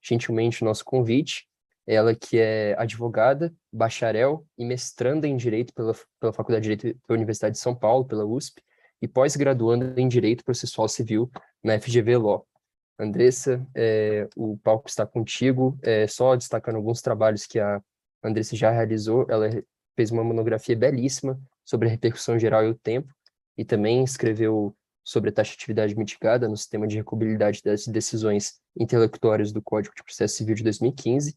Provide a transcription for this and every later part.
gentilmente o nosso convite. Ela que é advogada, bacharel e mestranda em Direito pela Faculdade de Direito da Universidade de São Paulo, pela USP, e pós-graduanda em Direito Processual Civil na FGV Law. Andressa, o palco está contigo. Só destacando alguns trabalhos que a Andressa já realizou, ela fez uma monografia belíssima sobre a repercussão geral e o tempo, e também escreveu sobre a taxatividade mitigada no sistema de recabilidade das decisões interlocutórias do Código de Processo Civil de 2015.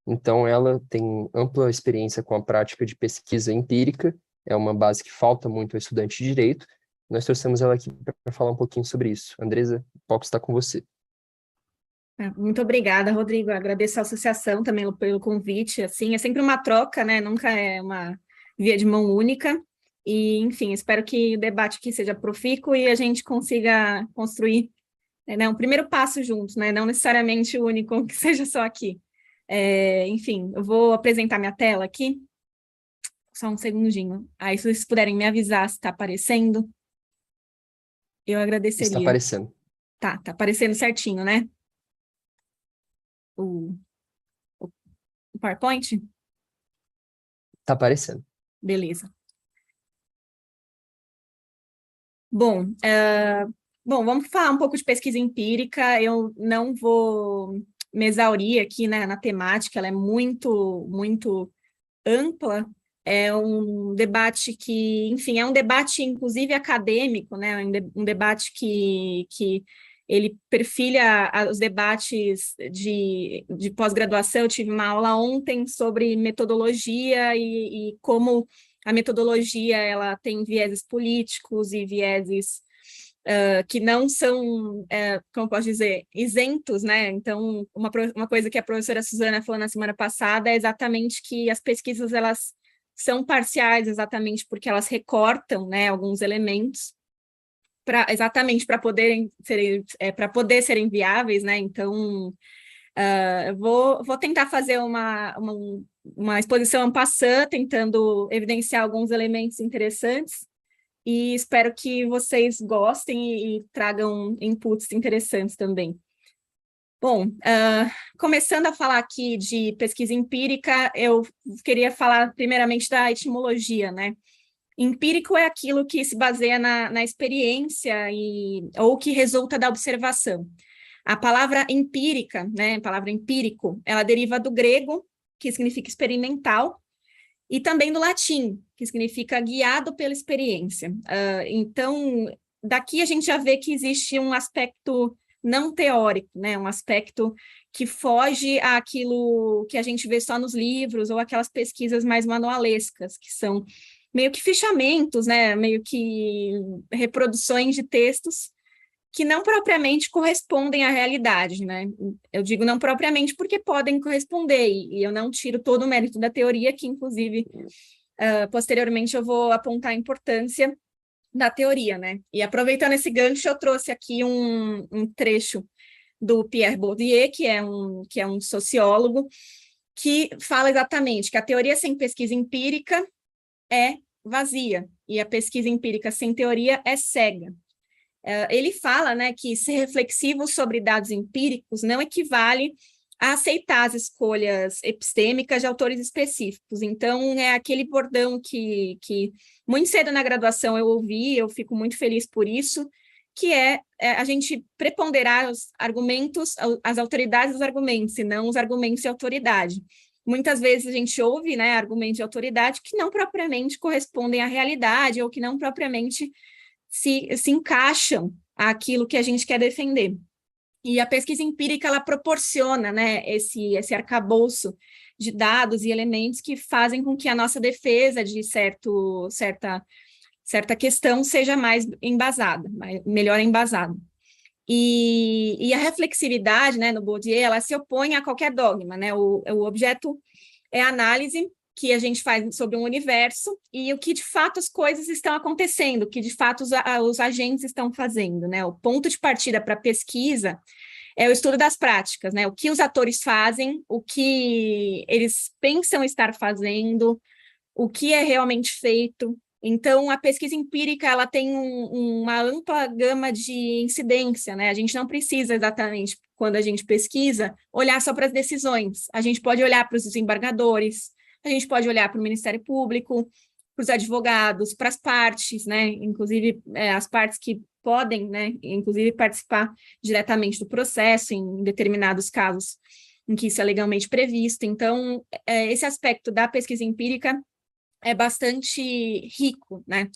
Então, ela tem ampla experiência com a prática de pesquisa empírica, é uma base que falta muito ao estudante de direito. Nós trouxemos ela aqui para falar um pouquinho sobre isso. Andressa, o palco está com você. Muito obrigada, Rodrigo. Agradeço a associação também pelo convite. Assim, é sempre uma troca, né? Nunca é uma via de mão única. E, enfim, espero que o debate aqui seja profícuo e a gente consiga construir, né, um primeiro passo juntos, né? Não necessariamente o único, que seja só aqui. Enfim, eu vou apresentar minha tela aqui. Só um segundinho. Aí, se vocês puderem me avisar se está aparecendo, eu agradeceria. Está aparecendo. Tá aparecendo certinho, né? O PowerPoint? Está aparecendo. Beleza. Bom, vamos falar um pouco de pesquisa empírica. Eu não vou me exaurir aqui, né, na temática, ela é muito, muito ampla. É um debate que, enfim, é um debate, inclusive, acadêmico, né, um debate que ele perfilha os debates de pós-graduação. Eu tive uma aula ontem sobre metodologia e como a metodologia ela tem vieses políticos e vieses que não são, como eu posso dizer, isentos, né? Então, uma coisa que a professora Suzana falou na semana passada é exatamente que as pesquisas elas são parciais, exatamente porque elas recortam, né, alguns elementos exatamente para poder serem viáveis, né? Então, eu vou tentar fazer uma exposição en passant, tentando evidenciar alguns elementos interessantes, e espero que vocês gostem e tragam inputs interessantes também. Bom, começando a falar aqui de pesquisa empírica, eu queria falar primeiramente da etimologia, né? Empírico é aquilo que se baseia na experiência ou que resulta da observação. A palavra empírica, né, a palavra empírico, ela deriva do grego, que significa experimental, e também do latim, que significa guiado pela experiência. Então, daqui a gente já vê que existe um aspecto não teórico, né, um aspecto que foge àquilo que a gente vê só nos livros ou aquelas pesquisas mais manualescas, que são meio que fichamentos, né, meio que reproduções de textos que não propriamente correspondem à realidade, né? Eu digo não propriamente porque podem corresponder, e eu não tiro todo o mérito da teoria, que inclusive, posteriormente eu vou apontar a importância da teoria, né? E aproveitando esse gancho, eu trouxe aqui um trecho do Pierre Bourdieu, que é um sociólogo, que fala exatamente que a teoria sem pesquisa empírica é vazia, e a pesquisa empírica sem teoria é cega. Ele fala, né, que ser reflexivo sobre dados empíricos não equivale a aceitar as escolhas epistêmicas de autores específicos. Então, é aquele bordão que muito cedo na graduação eu ouvi, eu fico muito feliz por isso, que é a gente preponderar os argumentos, as autoridades dos argumentos, e não os argumentos de autoridade. Muitas vezes a gente ouve, né, argumentos de autoridade que não propriamente correspondem à realidade ou que não propriamente se encaixam àquilo que a gente quer defender. E a pesquisa empírica, ela proporciona, né, esse arcabouço de dados e elementos que fazem com que a nossa defesa de certa questão seja mais embasada, melhor embasada. E a reflexividade, né, no Bourdieu, ela se opõe a qualquer dogma, né? O objeto é a análise que a gente faz sobre um universo e o que de fato as coisas estão acontecendo, o que de fato os agentes estão fazendo, né? O ponto de partida para a pesquisa é o estudo das práticas, né? O que os atores fazem, o que eles pensam estar fazendo, o que é realmente feito. Então, a pesquisa empírica ela tem uma ampla gama de incidência, né? A gente não precisa exatamente quando a gente pesquisa, olhar só para as decisões. A gente pode olhar para os desembargadores, a gente pode olhar para o Ministério Público, para os advogados, para as partes, né? Inclusive as partes que podem, né, inclusive participar diretamente do processo em determinados casos em que isso é legalmente previsto. Então, esse aspecto da pesquisa empírica é bastante rico, né?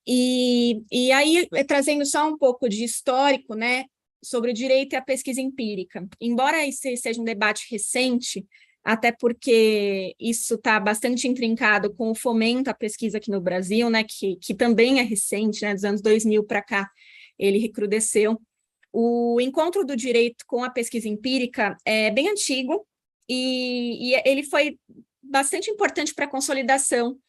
E aí, trazendo só um pouco de histórico, né, sobre o direito e a pesquisa empírica. Embora esse seja um debate recente, até porque isso está bastante intrincado com o fomento à pesquisa aqui no Brasil, né, que também é recente, né, dos anos 2000 para cá, ele recrudesceu. O encontro do direito com a pesquisa empírica é bem antigo e ele foi bastante importante para a consolidação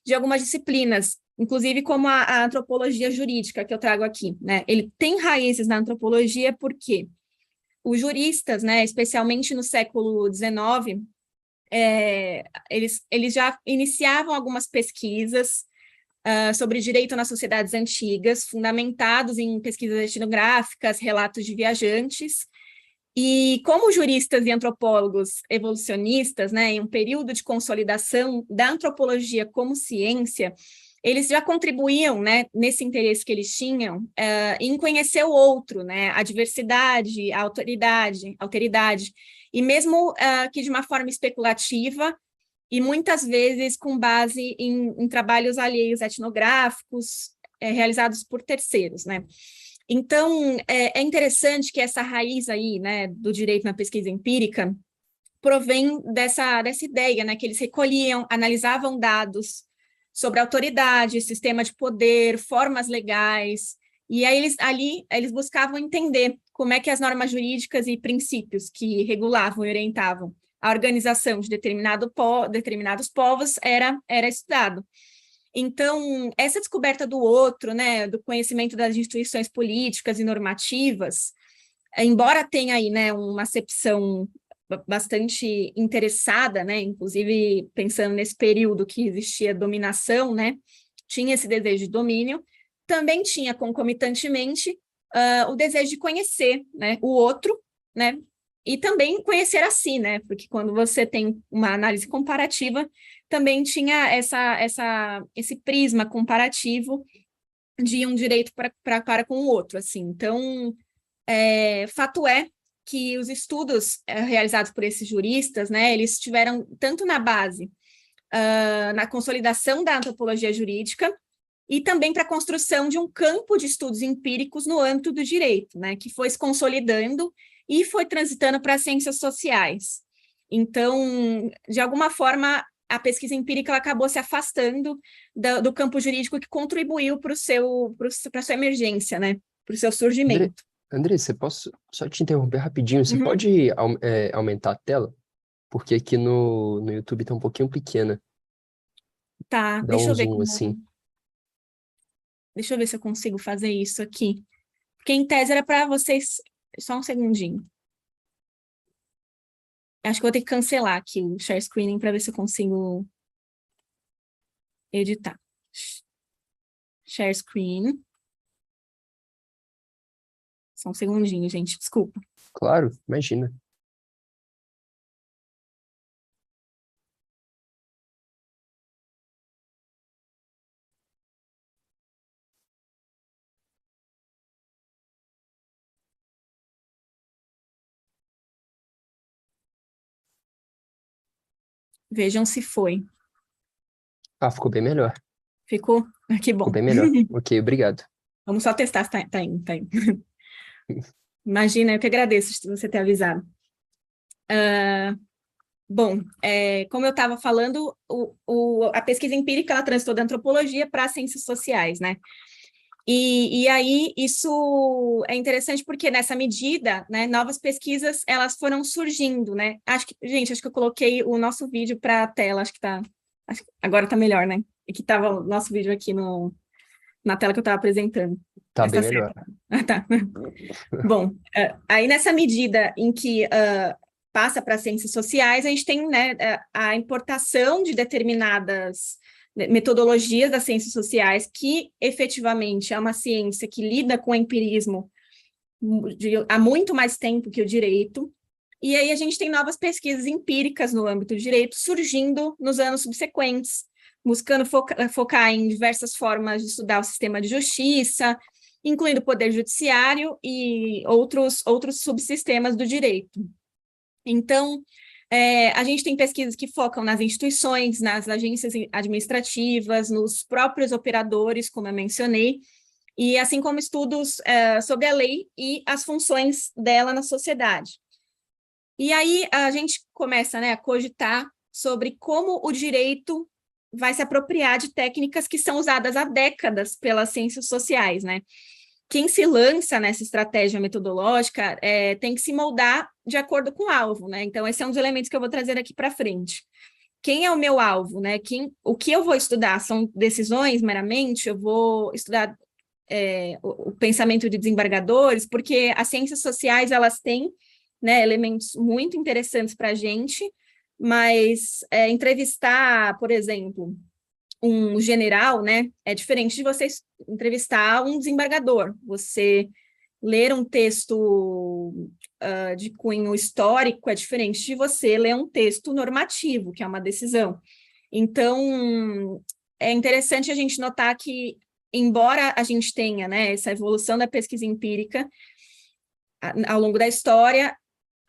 de algumas disciplinas, inclusive como a antropologia jurídica que eu trago aqui, né? Ele tem raízes na antropologia porque os juristas, né, especialmente no século XIX, eles já iniciavam algumas pesquisas sobre direito nas sociedades antigas, fundamentados em pesquisas etnográficas, relatos de viajantes, e como juristas e antropólogos evolucionistas, né, em um período de consolidação da antropologia como ciência, eles já contribuíam, né, nesse interesse que eles tinham, em conhecer o outro, né, a diversidade, a alteridade, e mesmo que de uma forma especulativa, e muitas vezes com base em trabalhos alheios etnográficos, realizados por terceiros, né. Então, é interessante que essa raiz aí, né, do direito na pesquisa empírica, provém dessa ideia, né, que eles recolhiam, analisavam dados sobre autoridade, sistema de poder, formas legais, e aí eles buscavam entender como é que as normas jurídicas e princípios que regulavam e orientavam a organização de determinados povos era estudado. Então, essa descoberta do outro, né, do conhecimento das instituições políticas e normativas, embora tenha aí, né, uma acepção bastante interessada, né, inclusive pensando nesse período que existia dominação, né, tinha esse desejo de domínio, também tinha concomitantemente o desejo de conhecer, né, o outro, né, e também conhecer a si, né, porque quando você tem uma análise comparativa, também tinha esse prisma comparativo de um direito para com o outro, assim. Então, fato é que os estudos realizados por esses juristas, né, eles tiveram tanto na base, na consolidação da antropologia jurídica, e também para a construção de um campo de estudos empíricos no âmbito do direito, né, que foi se consolidando e foi transitando para as ciências sociais. Então, de alguma forma, a pesquisa empírica ela acabou se afastando do campo jurídico que contribuiu para a sua emergência, né, para o seu surgimento. Andressa, posso só te interromper rapidinho? Você Uhum. pode aumentar a tela? Porque aqui no YouTube tá um pouquinho pequena. Tá, Dá deixa um eu ver zoom assim. Deixa eu ver se eu consigo fazer isso aqui. Porque em tese era para vocês. Só um segundinho. Acho que vou ter que cancelar aqui o share screening para ver se eu consigo editar. Share screen. Só um segundinho, gente, desculpa. Claro, imagina. Vejam se foi. Ah, ficou bem melhor. Ficou? Ah, que Ficou bom. bem melhor. Ok, obrigado. Vamos só testar se tá indo, tá indo. Imagina, eu que agradeço você ter avisado. Bom, como eu estava falando, a pesquisa empírica ela transitou da antropologia para as ciências sociais, né? E aí isso é interessante porque nessa medida, né, novas pesquisas elas foram surgindo, né? Acho que eu coloquei o nosso vídeo para a tela, agora está melhor, né? E que estava o nosso vídeo aqui na tela que eu estava apresentando. Tá Mas bem tá melhor. certo. Ah, tá. Bom, aí nessa medida em que passa para as ciências sociais, a gente tem, né, a importação de determinadas metodologias das ciências sociais, que efetivamente é uma ciência que lida com o empirismo há muito mais tempo que o direito, e aí a gente tem novas pesquisas empíricas no âmbito do direito surgindo nos anos subsequentes, buscando focar em diversas formas de estudar o sistema de justiça, incluindo o poder judiciário e outros subsistemas do direito. Então, a gente tem pesquisas que focam nas instituições, nas agências administrativas, nos próprios operadores, como eu mencionei, e assim como estudos sobre a lei e as funções dela na sociedade. E aí a gente começa, né, a cogitar sobre como o direito vai se apropriar de técnicas que são usadas há décadas pelas ciências sociais, né? Quem se lança nessa estratégia metodológica tem que se moldar de acordo com o alvo, né? Então, esse é um dos elementos que eu vou trazer aqui para frente. Quem é o meu alvo, né? O que eu vou estudar são decisões meramente, eu vou estudar o pensamento de desembargadores, porque as ciências sociais, elas têm, né, elementos muito interessantes para a gente, mas entrevistar, por exemplo, um general, né, é diferente de você entrevistar um desembargador. Você ler um texto de cunho histórico é diferente de você ler um texto normativo, que é uma decisão. Então, é interessante a gente notar que, embora a gente tenha, né, essa evolução da pesquisa empírica ao longo da história,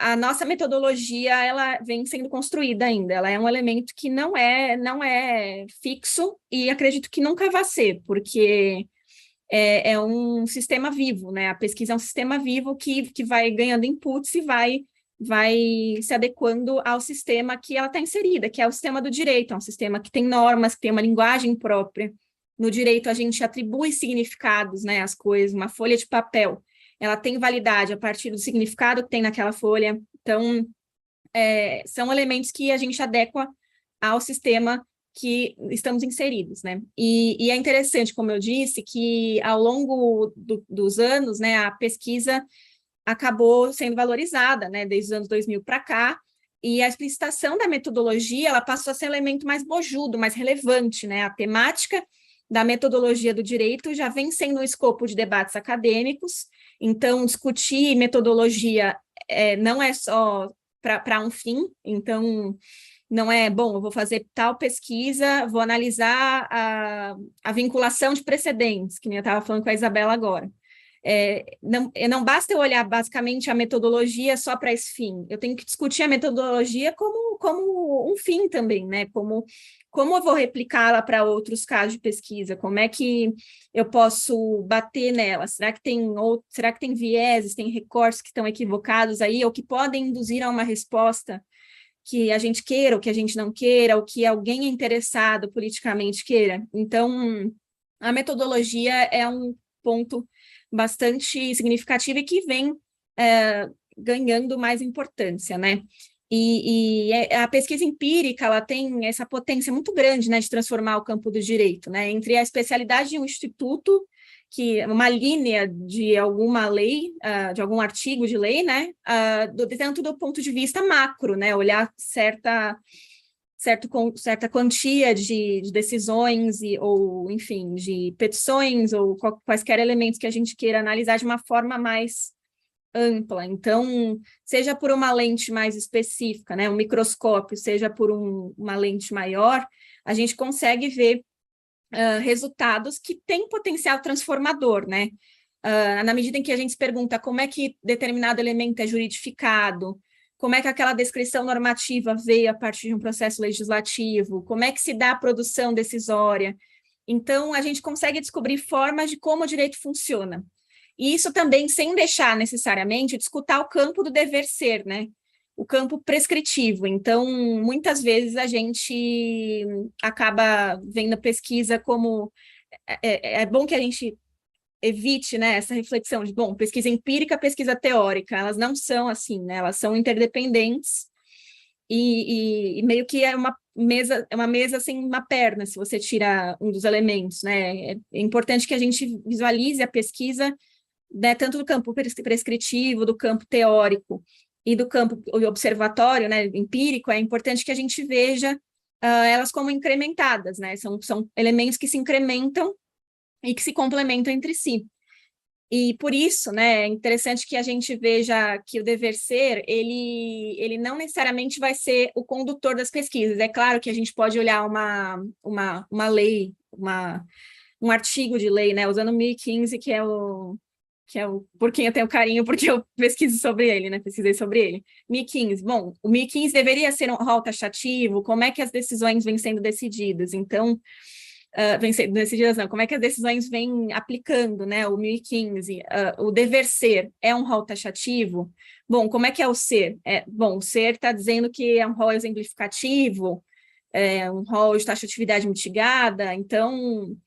a nossa metodologia, ela vem sendo construída ainda, ela é um elemento que não é fixo e acredito que nunca vai ser, porque é um sistema vivo, né? A pesquisa é um sistema vivo que vai ganhando inputs e vai se adequando ao sistema que ela está inserida, que é o sistema do direito, é um sistema que tem normas, que tem uma linguagem própria. No direito, a gente atribui significados, né, às coisas, uma folha de papel, ela tem validade a partir do significado que tem naquela folha. Então, são elementos que a gente adequa ao sistema que estamos inseridos, né? E é interessante, como eu disse, que ao longo dos anos, né, a pesquisa acabou sendo valorizada, né, desde os anos 2000 para cá, e a explicitação da metodologia, ela passou a ser um elemento mais bojudo, mais relevante, né? A temática da metodologia do direito já vem sendo um escopo de debates acadêmicos. Então, discutir metodologia não é só para um fim, então não é, bom, eu vou fazer tal pesquisa, vou analisar a vinculação de precedentes, que nem eu estava falando com a Isabela agora. Não basta eu olhar basicamente a metodologia só para esse fim, eu tenho que discutir a metodologia como um fim também, né? Como eu vou replicá-la para outros casos de pesquisa? Como é que eu posso bater nela? Será que tem vieses, tem recortes que estão equivocados aí, ou que podem induzir a uma resposta que a gente queira, ou que a gente não queira, ou que alguém interessado politicamente queira? Então, a metodologia é um ponto bastante significativo e que vem ganhando mais importância, né? E a pesquisa empírica, ela tem essa potência muito grande, né, de transformar o campo do direito, né, entre a especialidade de um instituto, que é uma linha de alguma lei, de algum artigo de lei, né, tanto do ponto de vista macro, né, olhar certa quantia de decisões, ou, enfim, de petições, ou quaisquer elementos que a gente queira analisar de uma forma mais ampla. Então, seja por uma lente mais específica, né, um microscópio, seja por uma lente maior, a gente consegue ver resultados que têm potencial transformador, né? Na medida em que a gente se pergunta como é que determinado elemento é juridificado, como é que aquela descrição normativa veio a partir de um processo legislativo, como é que se dá a produção decisória. Então, a gente consegue descobrir formas de como o direito funciona. E isso também sem deixar necessariamente de escutar o campo do dever ser, né? O campo prescritivo. Então, muitas vezes a gente acaba vendo a pesquisa como... É bom que a gente evite, né, essa reflexão de, bom, pesquisa empírica, pesquisa teórica, elas não são assim, né? Elas são interdependentes e meio que é uma mesa sem uma perna, se você tira um dos elementos, né? É importante que a gente visualize a pesquisa, né, tanto do campo prescritivo, do campo teórico e do campo observatório, né, empírico. É importante que a gente veja elas como incrementadas, né, são elementos que se incrementam e que se complementam entre si. E por isso, né, é interessante que a gente veja que o dever ser, ele não necessariamente vai ser o condutor das pesquisas. É claro que a gente pode olhar uma lei, um artigo de lei, né, usando o 1015, que é o por quem eu tenho carinho, porque eu pesquiso sobre ele, né, pesquisei sobre ele. 1015, bom, o 1015 deveria ser um rol taxativo, como é que as decisões vêm sendo decididas? Então, vem sendo decididas, não, como é que as decisões vêm aplicando, né, o 1015, o dever ser é um rol taxativo? Bom, como é que é o ser? Bom, o ser está dizendo que é um rol exemplificativo, é um rol de taxatividade mitigada, então,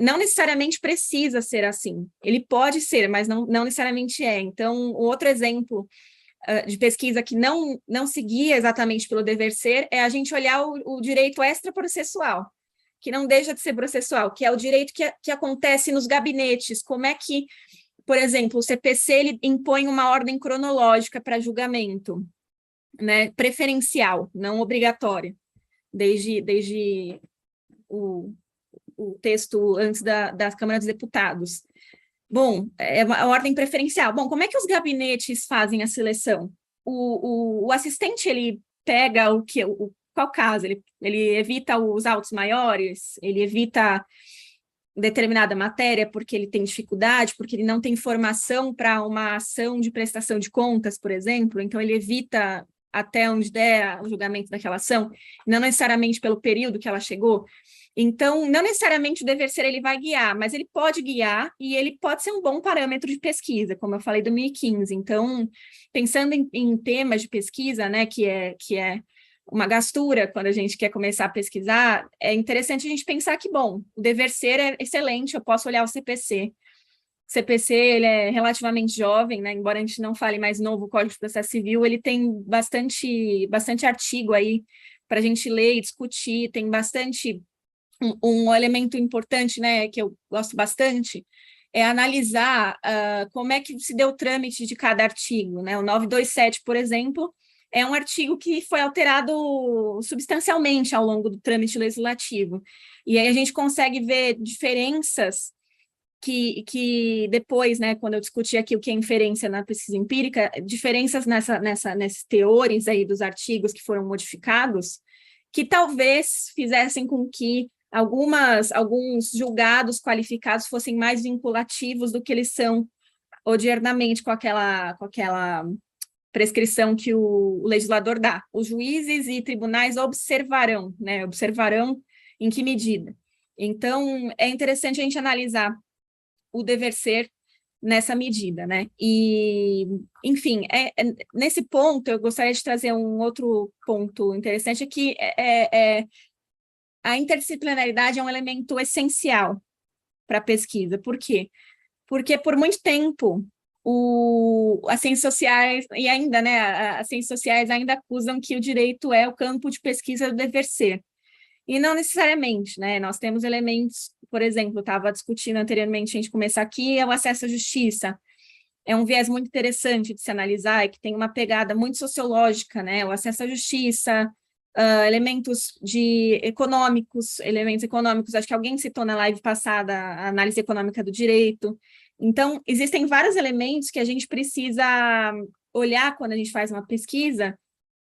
não necessariamente precisa ser assim. Ele pode ser, mas não necessariamente é. Então, o outro exemplo de pesquisa que não seguia exatamente pelo dever ser é a gente olhar o direito extraprocessual, que não deixa de ser processual, que é o direito que acontece nos gabinetes. Como é que, por exemplo, o CPC ele impõe uma ordem cronológica para julgamento, né, preferencial, não obrigatória, desde o texto antes da Câmara dos Deputados. Bom, é uma ordem preferencial. Bom, como é que os gabinetes fazem a seleção? O assistente, ele pega qual caso? Ele evita os autos maiores? Ele evita determinada matéria porque ele tem dificuldade, porque ele não tem formação para uma ação de prestação de contas, por exemplo, então ele evita até onde der o julgamento daquela ação, não necessariamente pelo período que ela chegou. Então, não necessariamente o dever ser ele vai guiar, mas ele pode guiar e ele pode ser um bom parâmetro de pesquisa, como eu falei do 1015. Então, pensando em temas de pesquisa, né, que é uma gastura, quando a gente quer começar a pesquisar, é interessante a gente pensar que, bom, o dever ser é excelente, eu posso olhar o CPC. O CPC, ele é relativamente jovem, né? Embora a gente não fale mais novo, o Código de Processo Civil, ele tem bastante artigo aí para a gente ler e discutir, tem bastante um elemento importante, né, que eu gosto bastante, é analisar como é que se deu o trâmite de cada artigo, né? O 927, por exemplo, é um artigo que foi alterado substancialmente ao longo do trâmite legislativo. E aí a gente consegue ver diferenças que depois, né, quando eu discuti aqui o que é inferência na pesquisa empírica, diferenças nesses teores aí dos artigos que foram modificados, que talvez fizessem com que alguns julgados qualificados fossem mais vinculativos do que eles são odiernamente com aquela prescrição que o legislador dá. Os juízes e tribunais observarão, né? Observarão em que medida. Então, é interessante a gente analisar o dever ser nessa medida, né? E, enfim, nesse ponto, eu gostaria de trazer um outro ponto interessante, que a interdisciplinaridade é um elemento essencial para a pesquisa. Por quê? Porque por muito tempo as ciências sociais, e ainda, né, as ciências sociais ainda acusam que o direito é o campo de pesquisa do dever ser. E não necessariamente, né? Nós temos elementos, por exemplo, eu estava discutindo anteriormente, a gente começar aqui, é o acesso à justiça. É um viés muito interessante de se analisar e que tem uma pegada muito sociológica, né? O acesso à justiça, elementos elementos econômicos, acho que alguém citou na live passada a análise econômica do direito. Então, existem vários elementos que a gente precisa olhar quando a gente faz uma pesquisa,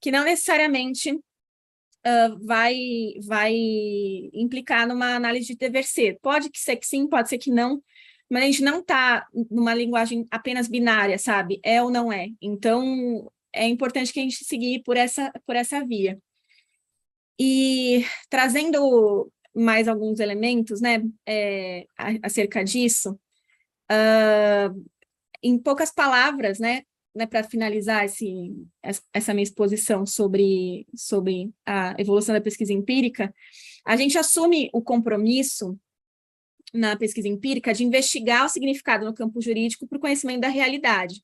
que não necessariamente vai implicar numa análise de dever ser. Pode ser que sim, pode ser que não, mas a gente não está numa linguagem apenas binária, sabe? É ou não é. Então, é importante que a gente seguir por essa via. E trazendo mais alguns elementos, né, acerca disso, em poucas palavras, né, para finalizar essa minha exposição sobre a evolução da pesquisa empírica, a gente assume o compromisso na pesquisa empírica de investigar o significado no campo jurídico para o conhecimento da realidade.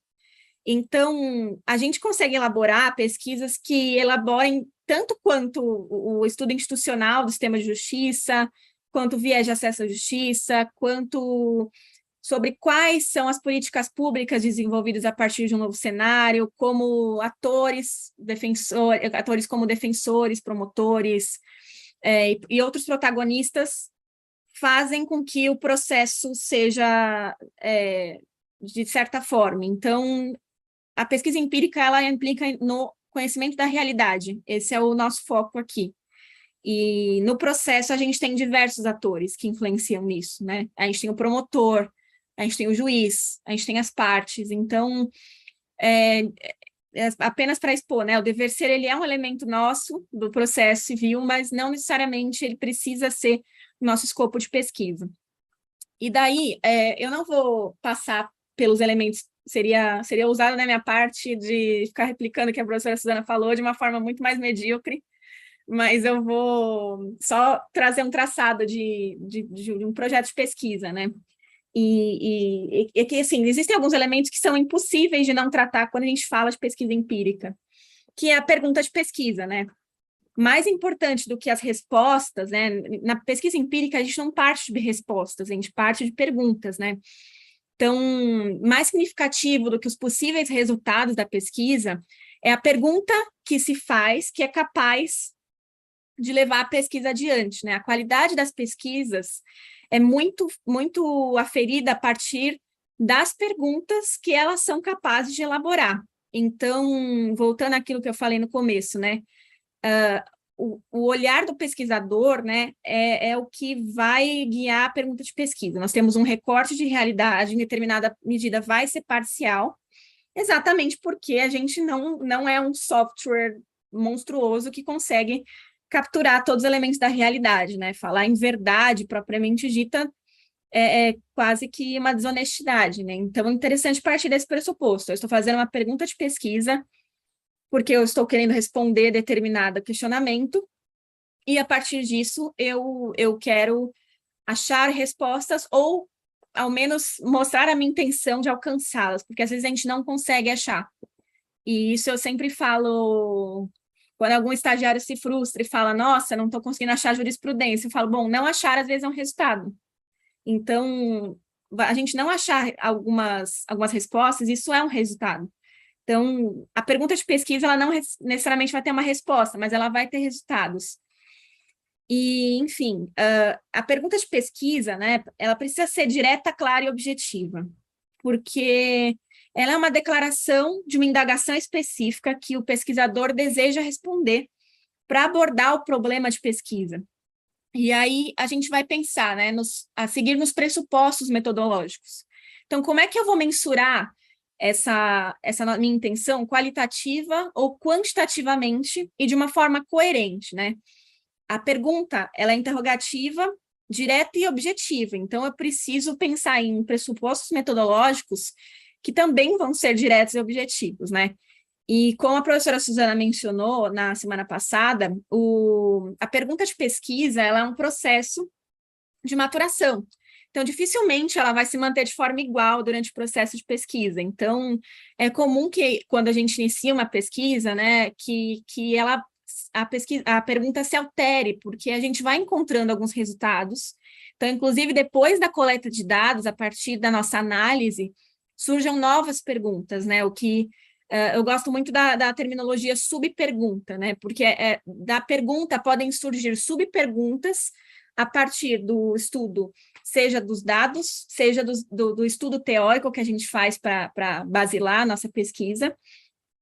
Então, a gente consegue elaborar pesquisas que elaborem tanto quanto o estudo institucional do sistema de justiça, quanto o viés de acesso à justiça, quanto sobre quais são as políticas públicas desenvolvidas a partir de um novo cenário, como atores como defensores, promotores e outros protagonistas fazem com que o processo seja de certa forma. Então, a pesquisa empírica, ela implica no conhecimento da realidade. Esse é o nosso foco aqui. E no processo a gente tem diversos atores que influenciam nisso, né? A gente tem o promotor, a gente tem o juiz, a gente tem as partes. Então, apenas para expor, né? O dever ser, ele é um elemento nosso do processo civil, mas não necessariamente ele precisa ser nosso escopo de pesquisa. E daí, eu não vou passar pelos elementos, seria usado na minha parte de ficar replicando o que a professora Suzana falou de uma forma muito mais medíocre, mas eu vou só trazer um traçado de um projeto de pesquisa, né? E que, assim, existem alguns elementos que são impossíveis de não tratar quando a gente fala de pesquisa empírica, que é a pergunta de pesquisa, né? Mais importante do que as respostas, né? Na pesquisa empírica, a gente não parte de respostas, a gente parte de perguntas, né? Então, mais significativo do que os possíveis resultados da pesquisa é a pergunta que se faz, que é capaz de levar a pesquisa adiante, né? A qualidade das pesquisas é muito, muito aferida a partir das perguntas que elas são capazes de elaborar. Então, voltando àquilo que eu falei no começo, né? O olhar do pesquisador, né, é o que vai guiar a pergunta de pesquisa. Nós temos um recorte de realidade, em determinada medida vai ser parcial, exatamente porque a gente não é um software monstruoso que consegue capturar todos os elementos da realidade, né? Falar em verdade propriamente dita é quase que uma desonestidade, né? Então, é interessante partir desse pressuposto. Eu estou fazendo uma pergunta de pesquisa porque eu estou querendo responder determinado questionamento, e a partir disso eu quero achar respostas ou, ao menos, mostrar a minha intenção de alcançá-las, porque às vezes a gente não consegue achar. E isso eu sempre falo, quando algum estagiário se frustra e fala, nossa, não estou conseguindo achar jurisprudência, eu falo, bom, não achar às vezes é um resultado. Então, a gente não achar algumas respostas, isso é um resultado. Então, a pergunta de pesquisa, ela não necessariamente vai ter uma resposta, mas ela vai ter resultados. E, enfim, a pergunta de pesquisa, né, ela precisa ser direta, clara e objetiva, porque ela é uma declaração de uma indagação específica que o pesquisador deseja responder para abordar o problema de pesquisa. E aí a gente vai pensar, né, a seguir nos pressupostos metodológicos. Então, como é que eu vou mensurar essa minha intenção qualitativa ou quantitativamente e de uma forma coerente, né? A pergunta, ela é interrogativa, direta e objetiva. Então, eu preciso pensar em pressupostos metodológicos que também vão ser diretos e objetivos, né? E como a professora Suzana mencionou na semana passada, a pergunta de pesquisa, ela é um processo de maturação. Então, dificilmente ela vai se manter de forma igual durante o processo de pesquisa. Então, é comum que, quando a gente inicia uma pesquisa, né, que a pergunta se altere, porque a gente vai encontrando alguns resultados. Então, inclusive, depois da coleta de dados, a partir da nossa análise, surjam novas perguntas, né? O que eu gosto muito da terminologia subpergunta, né? Porque da pergunta podem surgir subperguntas a partir do estudo, seja dos dados, seja do estudo teórico que a gente faz para basilar a nossa pesquisa.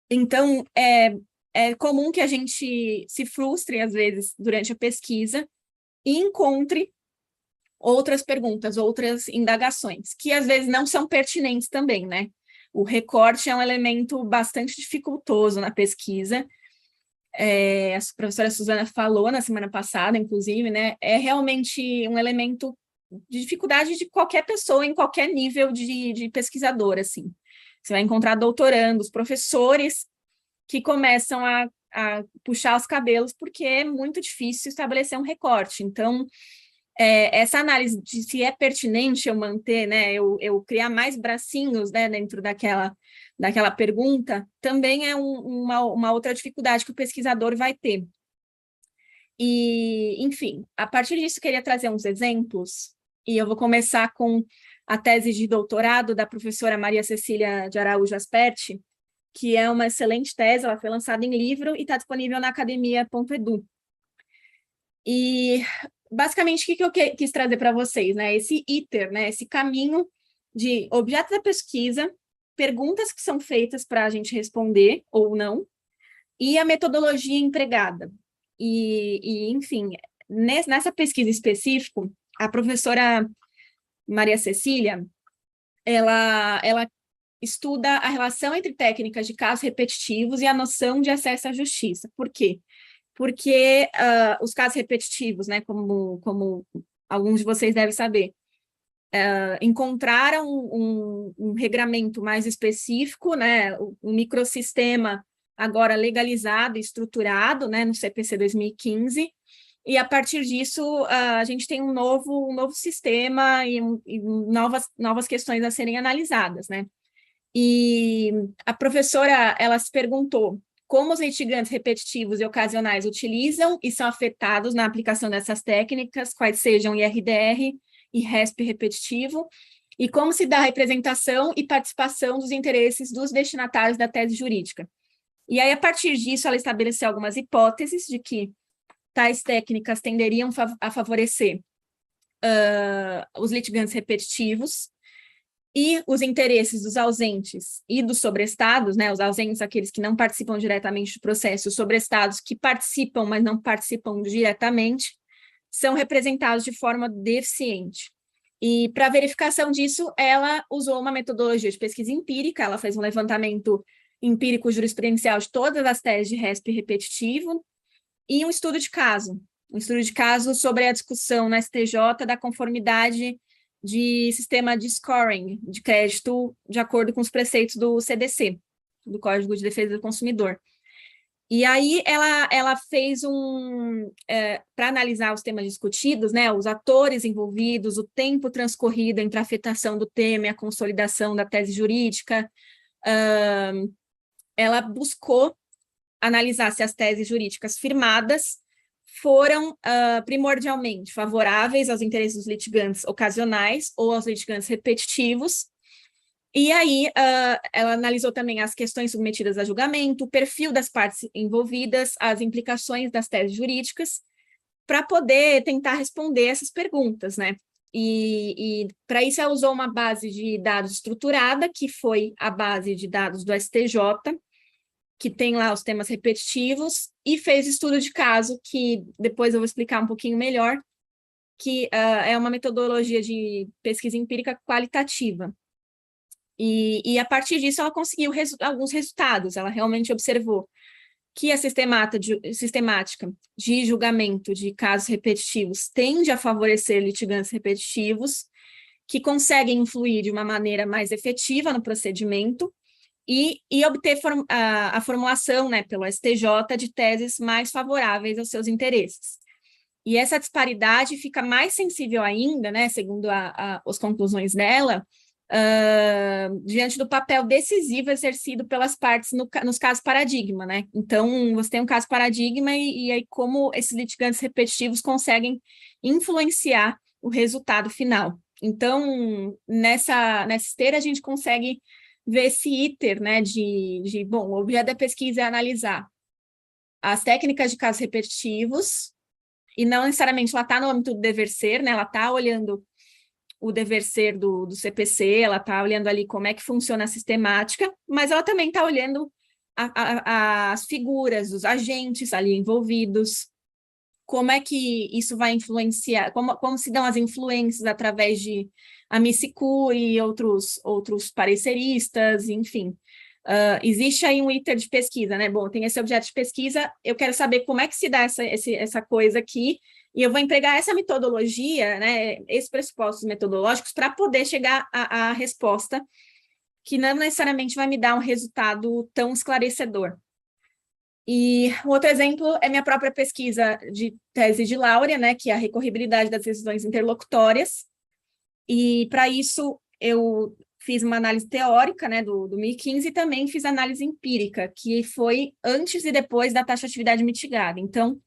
Então, é comum que a gente se frustre, às vezes, durante a pesquisa e encontre outras perguntas, outras indagações, que às vezes não são pertinentes também, né? O recorte é um elemento bastante dificultoso na pesquisa. A professora Suzana falou na semana passada, inclusive, né? É realmente um elemento de dificuldade de qualquer pessoa em qualquer nível de pesquisador, assim. Você vai encontrar doutorandos, professores que começam a puxar os cabelos porque é muito difícil estabelecer um recorte. Então, essa análise de se é pertinente eu manter, né, eu criar mais bracinhos, né, dentro daquela pergunta, também é uma outra dificuldade que o pesquisador vai ter. E, enfim, a partir disso, queria trazer uns exemplos, e eu vou começar com a tese de doutorado da professora Maria Cecília de Araújo Asperti, que é uma excelente tese, ela foi lançada em livro e está disponível na academia.edu. E, basicamente, o que eu quis trazer para vocês, né? Esse ITER, né? Esse caminho de objeto da pesquisa, perguntas que são feitas para a gente responder ou não, e a metodologia empregada. Enfim, nessa pesquisa específica, a professora Maria Cecília, ela estuda a relação entre técnicas de casos repetitivos e a noção de acesso à justiça. Por quê? Porque os casos repetitivos, né, como alguns de vocês devem saber, encontraram um regramento mais específico, né, um microsistema agora legalizado e estruturado, né, no CPC 2015, e a partir disso a gente tem um novo sistema e novas questões a serem analisadas, né? E a professora, ela se perguntou como os litigantes repetitivos e ocasionais utilizam e são afetados na aplicação dessas técnicas, quais sejam IRDR e RESP repetitivo, e como se dá a representação e participação dos interesses dos destinatários da tese jurídica. E aí, a partir disso, ela estabeleceu algumas hipóteses de que tais técnicas tenderiam a favorecer os litigantes repetitivos e os interesses dos ausentes e dos sobrestados, né, os ausentes, aqueles que não participam diretamente do processo, os sobrestados que participam, mas não participam diretamente, são representados de forma deficiente. E, para verificação disso, ela usou uma metodologia de pesquisa empírica, ela fez um levantamento empírico jurisprudencial de todas as teses de RESP repetitivo e um estudo de caso sobre a discussão na STJ da conformidade de sistema de scoring de crédito de acordo com os preceitos do CDC, do Código de Defesa do Consumidor. E aí ela fez para analisar os temas discutidos, né, os atores envolvidos, o tempo transcorrido entre a afetação do tema e a consolidação da tese jurídica, ela buscou analisar se as teses jurídicas firmadas foram primordialmente favoráveis aos interesses dos litigantes ocasionais ou aos litigantes repetitivos. E aí, ela analisou também as questões submetidas a julgamento, o perfil das partes envolvidas, as implicações das teses jurídicas, para poder tentar responder essas perguntas, né? E para isso, ela usou uma base de dados estruturada, que foi a base de dados do STJ, que tem lá os temas repetitivos, e fez estudo de caso, que depois eu vou explicar um pouquinho melhor, que é uma metodologia de pesquisa empírica qualitativa. E a partir disso, ela conseguiu alguns resultados. Ela realmente observou que a sistemática de julgamento de casos repetitivos tende a favorecer litigantes repetitivos, que conseguem influir de uma maneira mais efetiva no procedimento e obter a formulação, né, pelo STJ de teses mais favoráveis aos seus interesses. E essa disparidade fica mais sensível ainda, né, segundo as conclusões dela, diante do papel decisivo exercido pelas partes nos casos paradigma, né? Então, você tem um caso paradigma e aí como esses litigantes repetitivos conseguem influenciar o resultado final. Então, nessa esteira, a gente consegue ver esse iter, né, bom, o objeto da pesquisa é analisar as técnicas de casos repetitivos, e não necessariamente ela está no âmbito do dever ser, né? Ela está olhando o dever ser do CPC, ela está olhando ali como é que funciona a sistemática, mas ela também está olhando as figuras, os agentes ali envolvidos, como é que isso vai influenciar, como se dão as influências através de amici curiae e outros pareceristas, enfim. Existe aí um iter de pesquisa, né? Bom, tem esse objeto de pesquisa, eu quero saber como é que se dá essa coisa aqui, e eu vou empregar essa metodologia, né, esses pressupostos metodológicos, para poder chegar à resposta, que não necessariamente vai me dar um resultado tão esclarecedor. E um outro exemplo é minha própria pesquisa de tese de laurea, né, que é a recorribilidade das decisões interlocutórias, e para isso eu fiz uma análise teórica, né, do 2015, e também fiz análise empírica, que foi antes e depois da taxatividade mitigada. Então,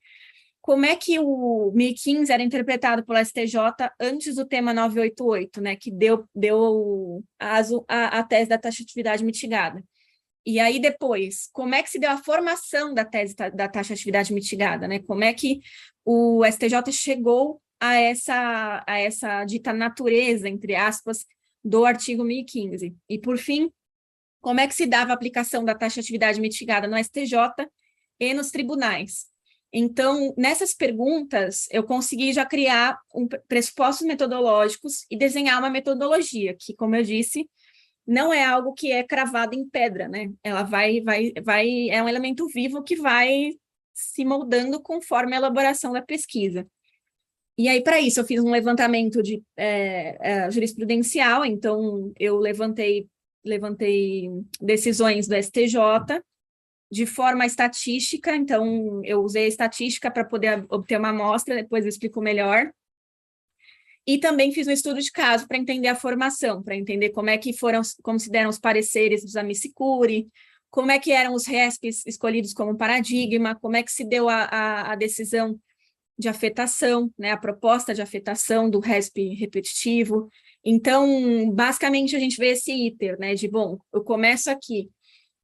como é que o 1015 era interpretado pelo STJ antes do tema 988, né, que deu a tese da taxatividade mitigada? E aí depois, como é que se deu a formação da tese da taxatividade mitigada, né? Como é que o STJ chegou a essa dita natureza, entre aspas, do artigo 1015. E, por fim, como é que se dava a aplicação da taxa de atividade mitigada no STJ e nos tribunais. Então, nessas perguntas, eu consegui já criar pressupostos metodológicos e desenhar uma metodologia, que, como eu disse, não é algo que é cravado em pedra, né? Ela é um elemento vivo que vai se moldando conforme a elaboração da pesquisa. E aí, para isso, eu fiz um levantamento de jurisprudencial, então eu levantei decisões do STJ de forma estatística, então eu usei a estatística para poder obter uma amostra, depois eu explico melhor. E também fiz um estudo de caso para entender a formação, para entender como se deram os pareceres dos amicicuri, como é que eram os RESPs escolhidos como paradigma, como é que se deu a decisão de afetação, né, a proposta de afetação do RESP repetitivo. Então, basicamente, a gente vê esse iter, né, de, bom, eu começo aqui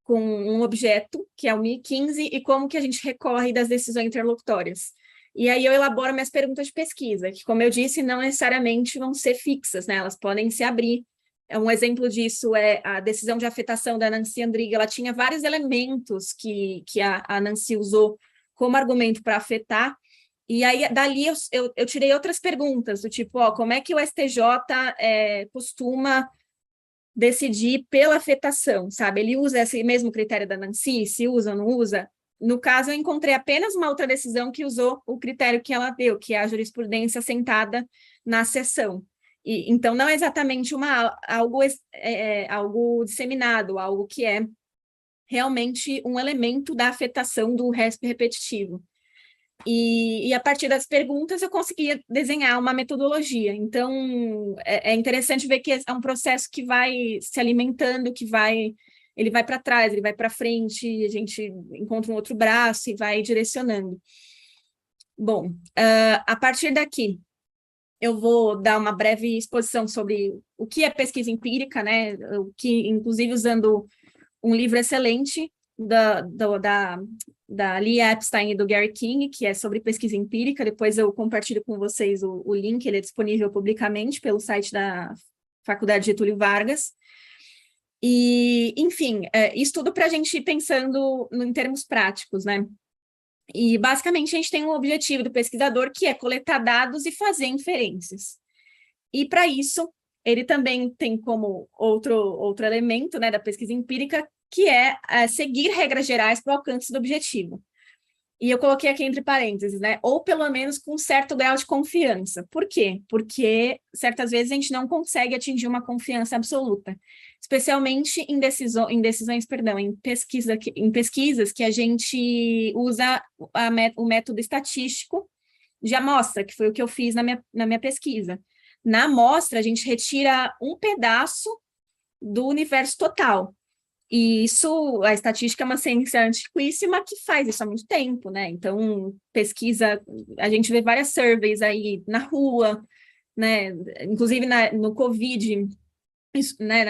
com um objeto, que é o 1015, e como que a gente recorre das decisões interlocutórias. E aí eu elaboro minhas perguntas de pesquisa, que, como eu disse, não necessariamente vão ser fixas, né? Elas podem se abrir. Um exemplo disso é a decisão de afetação da Nancy Andrighi. Ela tinha vários elementos que a Nancy usou como argumento para afetar, e aí dali eu tirei outras perguntas, do tipo, como é que o STJ costuma decidir pela afetação, sabe? Ele usa esse mesmo critério da Nancy, se usa ou não usa? No caso, eu encontrei apenas uma outra decisão que usou o critério que ela deu, que é a jurisprudência assentada na seção. Então, não é exatamente algo disseminado, algo que é realmente um elemento da afetação do RESP repetitivo. E a partir das perguntas eu conseguia desenhar uma metodologia. Então, é interessante ver que é um processo que vai se alimentando, ele vai para trás, ele vai para frente, a gente encontra um outro braço e vai direcionando. Bom, a partir daqui, eu vou dar uma breve exposição sobre o que é pesquisa empírica, né? O que, inclusive, usando um livro excelente da Lee Epstein e do Gary King, que é sobre pesquisa empírica. Depois eu compartilho com vocês o link, ele é disponível publicamente pelo site da Faculdade Getúlio Vargas. E, enfim, isso tudo para a gente ir pensando em termos práticos, né? E, basicamente, a gente tem um objetivo do pesquisador, que é coletar dados e fazer inferências. E, para isso, ele também tem como outro elemento, né, da pesquisa empírica, que é seguir regras gerais para o alcance do objetivo. E eu coloquei aqui entre parênteses, né? Ou pelo menos com um certo grau de confiança. Por quê? Porque certas vezes a gente não consegue atingir uma confiança absoluta, especialmente em pesquisas que a gente usa o método estatístico de amostra, que foi o que eu fiz na minha pesquisa. Na amostra, a gente retira um pedaço do universo total. E isso, a estatística é uma ciência antiquíssima que faz isso há muito tempo, né? Então, pesquisa, a gente vê várias surveys aí na rua, né? Inclusive no Covid, isso, né?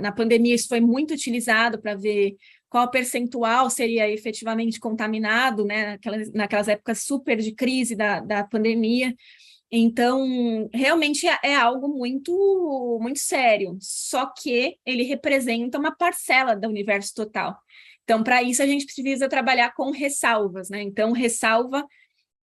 Na pandemia, isso foi muito utilizado para ver qual percentual seria efetivamente contaminado, né? Naquelas épocas super de crise da pandemia. Então, realmente é algo muito, muito sério, só que ele representa uma parcela do universo total. Então, para isso, a gente precisa trabalhar com ressalvas, né? Então, ressalva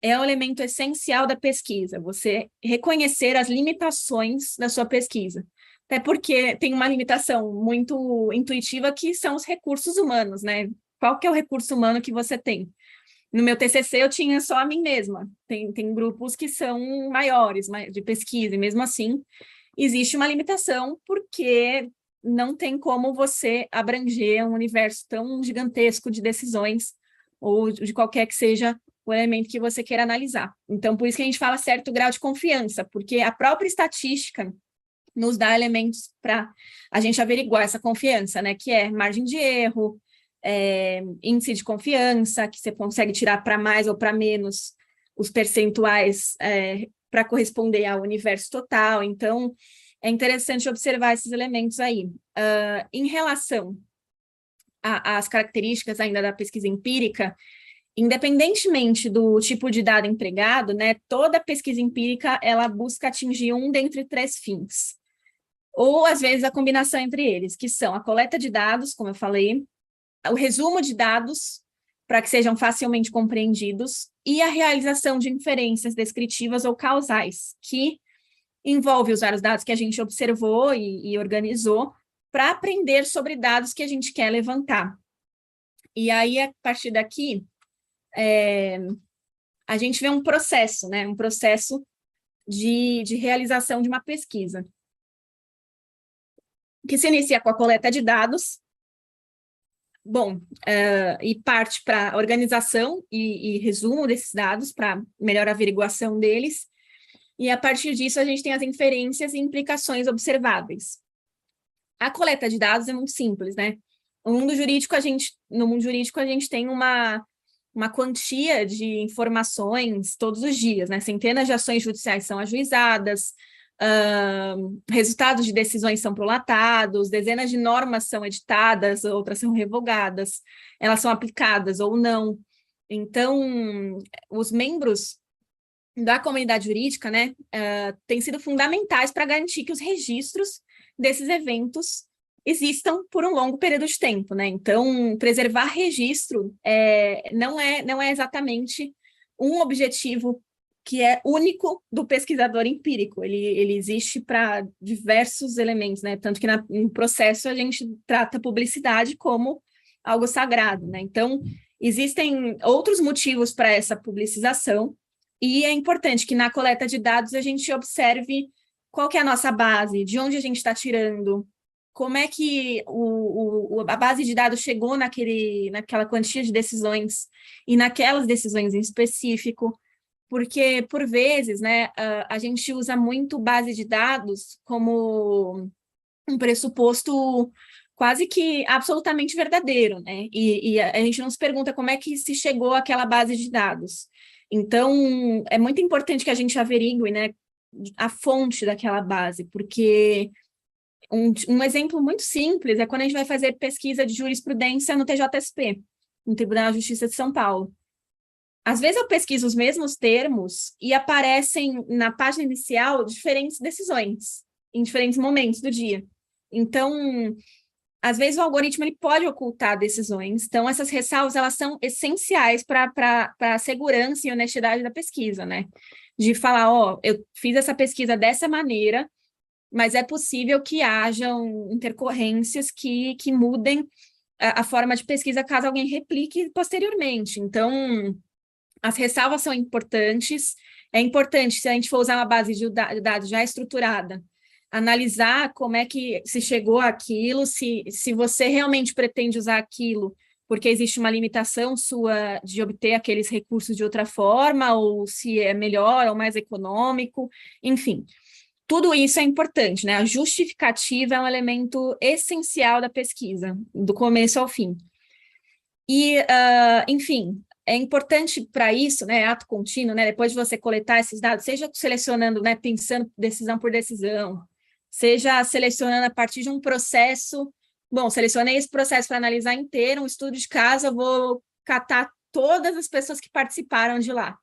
é um elemento essencial da pesquisa, você reconhecer as limitações da sua pesquisa. Até porque tem uma limitação muito intuitiva, que são os recursos humanos, né? Qual que é o recurso humano que você tem? No meu TCC eu tinha só a mim mesma, tem grupos que são maiores de pesquisa, e mesmo assim existe uma limitação, porque não tem como você abranger um universo tão gigantesco de decisões, ou de qualquer que seja o elemento que você queira analisar. Então, por isso que a gente fala certo grau de confiança, porque a própria estatística nos dá elementos para a gente averiguar essa confiança, né? Que é margem de erro, índice de confiança, que você consegue tirar para mais ou para menos os percentuais para corresponder ao universo total. Então, é interessante observar esses elementos aí. Em relação às características ainda da pesquisa empírica, independentemente do tipo de dado empregado, né, toda pesquisa empírica ela busca atingir um dentre três fins. ou às vezes a combinação entre eles, que são a coleta de dados, como eu falei, o resumo de dados para que sejam facilmente compreendidos e a realização de inferências descritivas ou causais, que envolve usar os dados que a gente observou e organizou para aprender sobre dados que a gente quer levantar. E aí, a partir daqui, a gente vê um processo, né? Um processo de realização de uma pesquisa, que se inicia com a coleta de dados, e parte para organização e resumo desses dados, para melhor averiguação deles, e a partir disso a gente tem as inferências e implicações observáveis. A coleta de dados é muito simples, né? No mundo jurídico, a gente tem uma quantia de informações todos os dias, né? Centenas de ações judiciais são ajuizadas, resultados de decisões são prolatados, dezenas de normas são editadas, outras são revogadas, elas são aplicadas ou não. Então, os membros da comunidade jurídica, né, têm sido fundamentais para garantir que os registros desses eventos existam por um longo período de tempo, né? Então, preservar registro não é exatamente um objetivo que é único do pesquisador empírico, ele existe para diversos elementos, né? Tanto que no processo a gente trata a publicidade como algo sagrado, né? Então, existem outros motivos para essa publicização, e é importante que na coleta de dados a gente observe qual que é a nossa base, de onde a gente está tirando, como é que a base de dados chegou naquela quantia de decisões e naquelas decisões em específico, porque, por vezes, né, a gente usa muito base de dados como um pressuposto quase que absolutamente verdadeiro, né? E a gente não se pergunta como é que se chegou àquela base de dados. Então, é muito importante que a gente averigue, né, a fonte daquela base, porque um exemplo muito simples é quando a gente vai fazer pesquisa de jurisprudência no TJSP, no Tribunal de Justiça de São Paulo. Às vezes eu pesquiso os mesmos termos e aparecem na página inicial diferentes decisões, em diferentes momentos do dia. Então, às vezes o algoritmo ele pode ocultar decisões, então essas ressalvas elas são essenciais para a segurança e honestidade da pesquisa, né? De falar, eu fiz essa pesquisa dessa maneira, mas é possível que hajam intercorrências que mudem a forma de pesquisa caso alguém replique posteriormente. Então, as ressalvas são importantes. É importante, se a gente for usar uma base de dados já estruturada, analisar como é que se chegou àquilo, se você realmente pretende usar aquilo, porque existe uma limitação sua de obter aqueles recursos de outra forma, ou se é melhor ou mais econômico, enfim. Tudo isso é importante, né? A justificativa é um elemento essencial da pesquisa, do começo ao fim. E, enfim, é importante para isso, né, ato contínuo, né, depois de você coletar esses dados, seja selecionando, né, pensando decisão por decisão, seja selecionando a partir de um processo, selecionei esse processo para analisar inteiro, um estudo de caso, eu vou catar todas as pessoas que participaram de lá.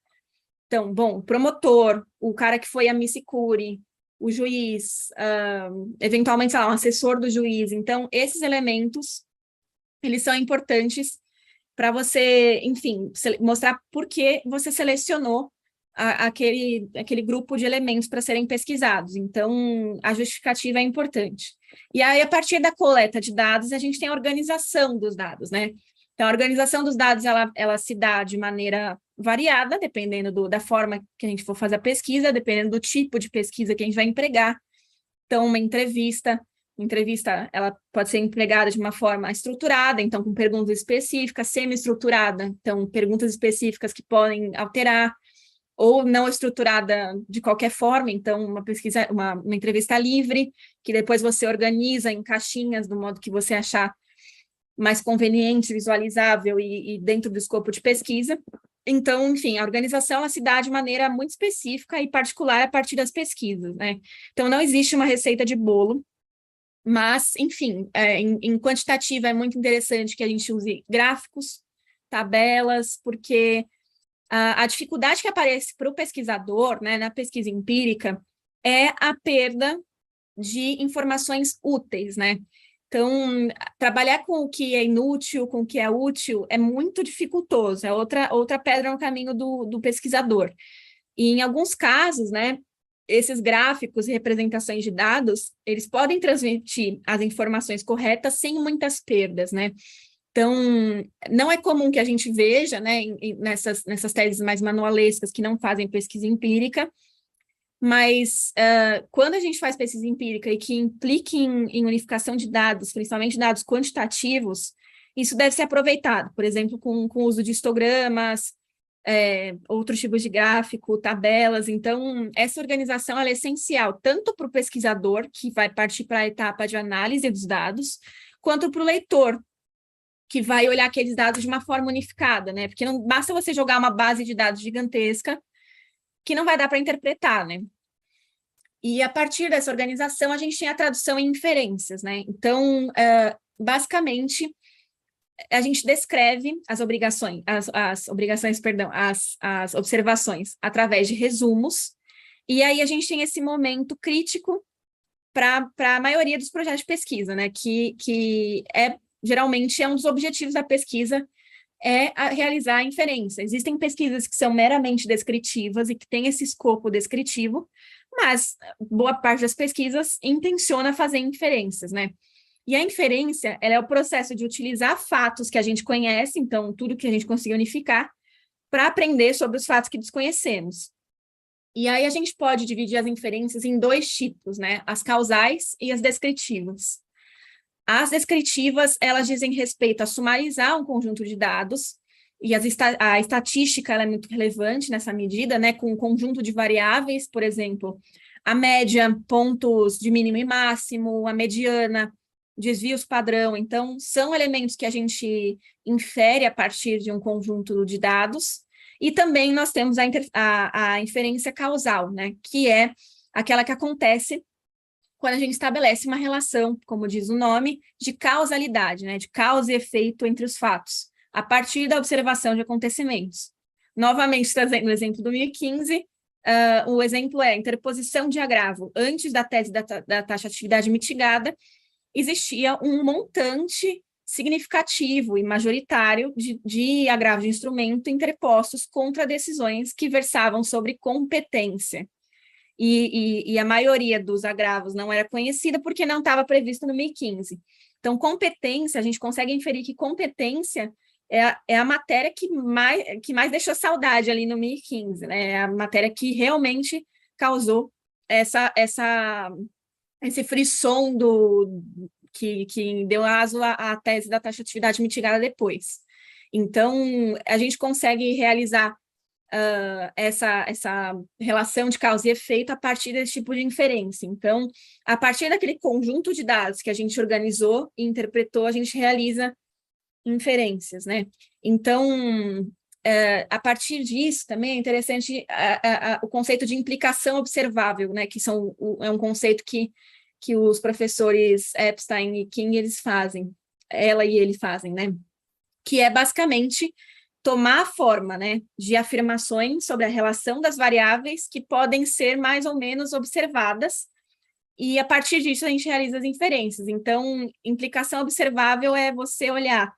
Então, o promotor, o cara que foi a missicure, o juiz, eventualmente, sei lá, um assessor do juiz. Então, esses elementos, eles são importantes para você, enfim, mostrar por que você selecionou aquele grupo de elementos para serem pesquisados. Então, a justificativa é importante. E aí, a partir da coleta de dados, a gente tem a organização dos dados, né? Então, a organização dos dados, ela se dá de maneira variada, dependendo da forma que a gente for fazer a pesquisa, dependendo do tipo de pesquisa que a gente vai empregar. Então, uma entrevista, ela pode ser empregada de uma forma estruturada, então com perguntas específicas, semi-estruturada, então perguntas específicas que podem alterar, ou não estruturada de qualquer forma, então uma entrevista livre, que depois você organiza em caixinhas do modo que você achar mais conveniente, visualizável e dentro do escopo de pesquisa. Então, enfim, a organização ela se dá de maneira muito específica e particular a partir das pesquisas, né? Então, não existe uma receita de bolo, mas, enfim, em quantitativa é muito interessante que a gente use gráficos, tabelas, porque a dificuldade que aparece para o pesquisador, né, na pesquisa empírica, é a perda de informações úteis, né? Então, trabalhar com o que é inútil, com o que é útil, é muito dificultoso, é outra pedra no caminho do pesquisador. E em alguns casos, né, esses gráficos e representações de dados, eles podem transmitir as informações corretas sem muitas perdas, né? Então, não é comum que a gente veja, né, nessas teses mais manualescas que não fazem pesquisa empírica, mas quando a gente faz pesquisa empírica e que implique em unificação de dados, principalmente dados quantitativos, isso deve ser aproveitado, por exemplo, com o uso de histogramas, outros tipos de gráfico, tabelas. Então, essa organização ela é essencial, tanto para o pesquisador, que vai partir para a etapa de análise dos dados, quanto para o leitor, que vai olhar aqueles dados de uma forma unificada, né? Porque não basta você jogar uma base de dados gigantesca que não vai dar para interpretar, né? E a partir dessa organização, a gente tem a tradução em inferências, né? Então, basicamente, a gente descreve as observações através de resumos, e aí a gente tem esse momento crítico para a maioria dos projetos de pesquisa, né? Que geralmente é um dos objetivos da pesquisa, realizar a inferência. Existem pesquisas que são meramente descritivas e que têm esse escopo descritivo, mas boa parte das pesquisas intenciona fazer inferências, né? E a inferência, ela é o processo de utilizar fatos que a gente conhece, então tudo que a gente conseguiu unificar, para aprender sobre os fatos que desconhecemos. E aí a gente pode dividir as inferências em dois tipos, né? As causais e as descritivas. As descritivas, elas dizem respeito a sumarizar um conjunto de dados, e a estatística ela é muito relevante nessa medida, né, com um conjunto de variáveis, por exemplo, a média, pontos de mínimo e máximo, a mediana, desvios padrão. Então, são elementos que a gente infere a partir de um conjunto de dados, e também nós temos a inferência causal, né, que é aquela que acontece quando a gente estabelece uma relação, como diz o nome, de causalidade, né, de causa e efeito entre os fatos, a partir da observação de acontecimentos. Novamente, trazendo o exemplo do 2015, o exemplo é interposição de agravo. Antes da tese da taxatividade mitigada, existia um montante significativo e majoritário de agravos de instrumento interpostos contra decisões que versavam sobre competência. E a maioria dos agravos não era conhecida porque não estava previsto no 2015. Então, competência, a gente consegue inferir que competência é a matéria que mais deixou saudade ali no 2015, né? É a matéria que realmente causou esse frisson que deu aso à tese da taxatividade mitigada depois. Então, a gente consegue realizar essa relação de causa e efeito a partir desse tipo de inferência. Então, a partir daquele conjunto de dados que a gente organizou e interpretou, a gente realiza inferências, né? Então, a partir disso também é interessante o conceito de implicação observável, né? Que é um conceito que os professores Epstein e King ela e ele fazem, né? Que é basicamente tomar a forma, né, de afirmações sobre a relação das variáveis que podem ser mais ou menos observadas, e a partir disso a gente realiza as inferências. Então, implicação observável é você olhar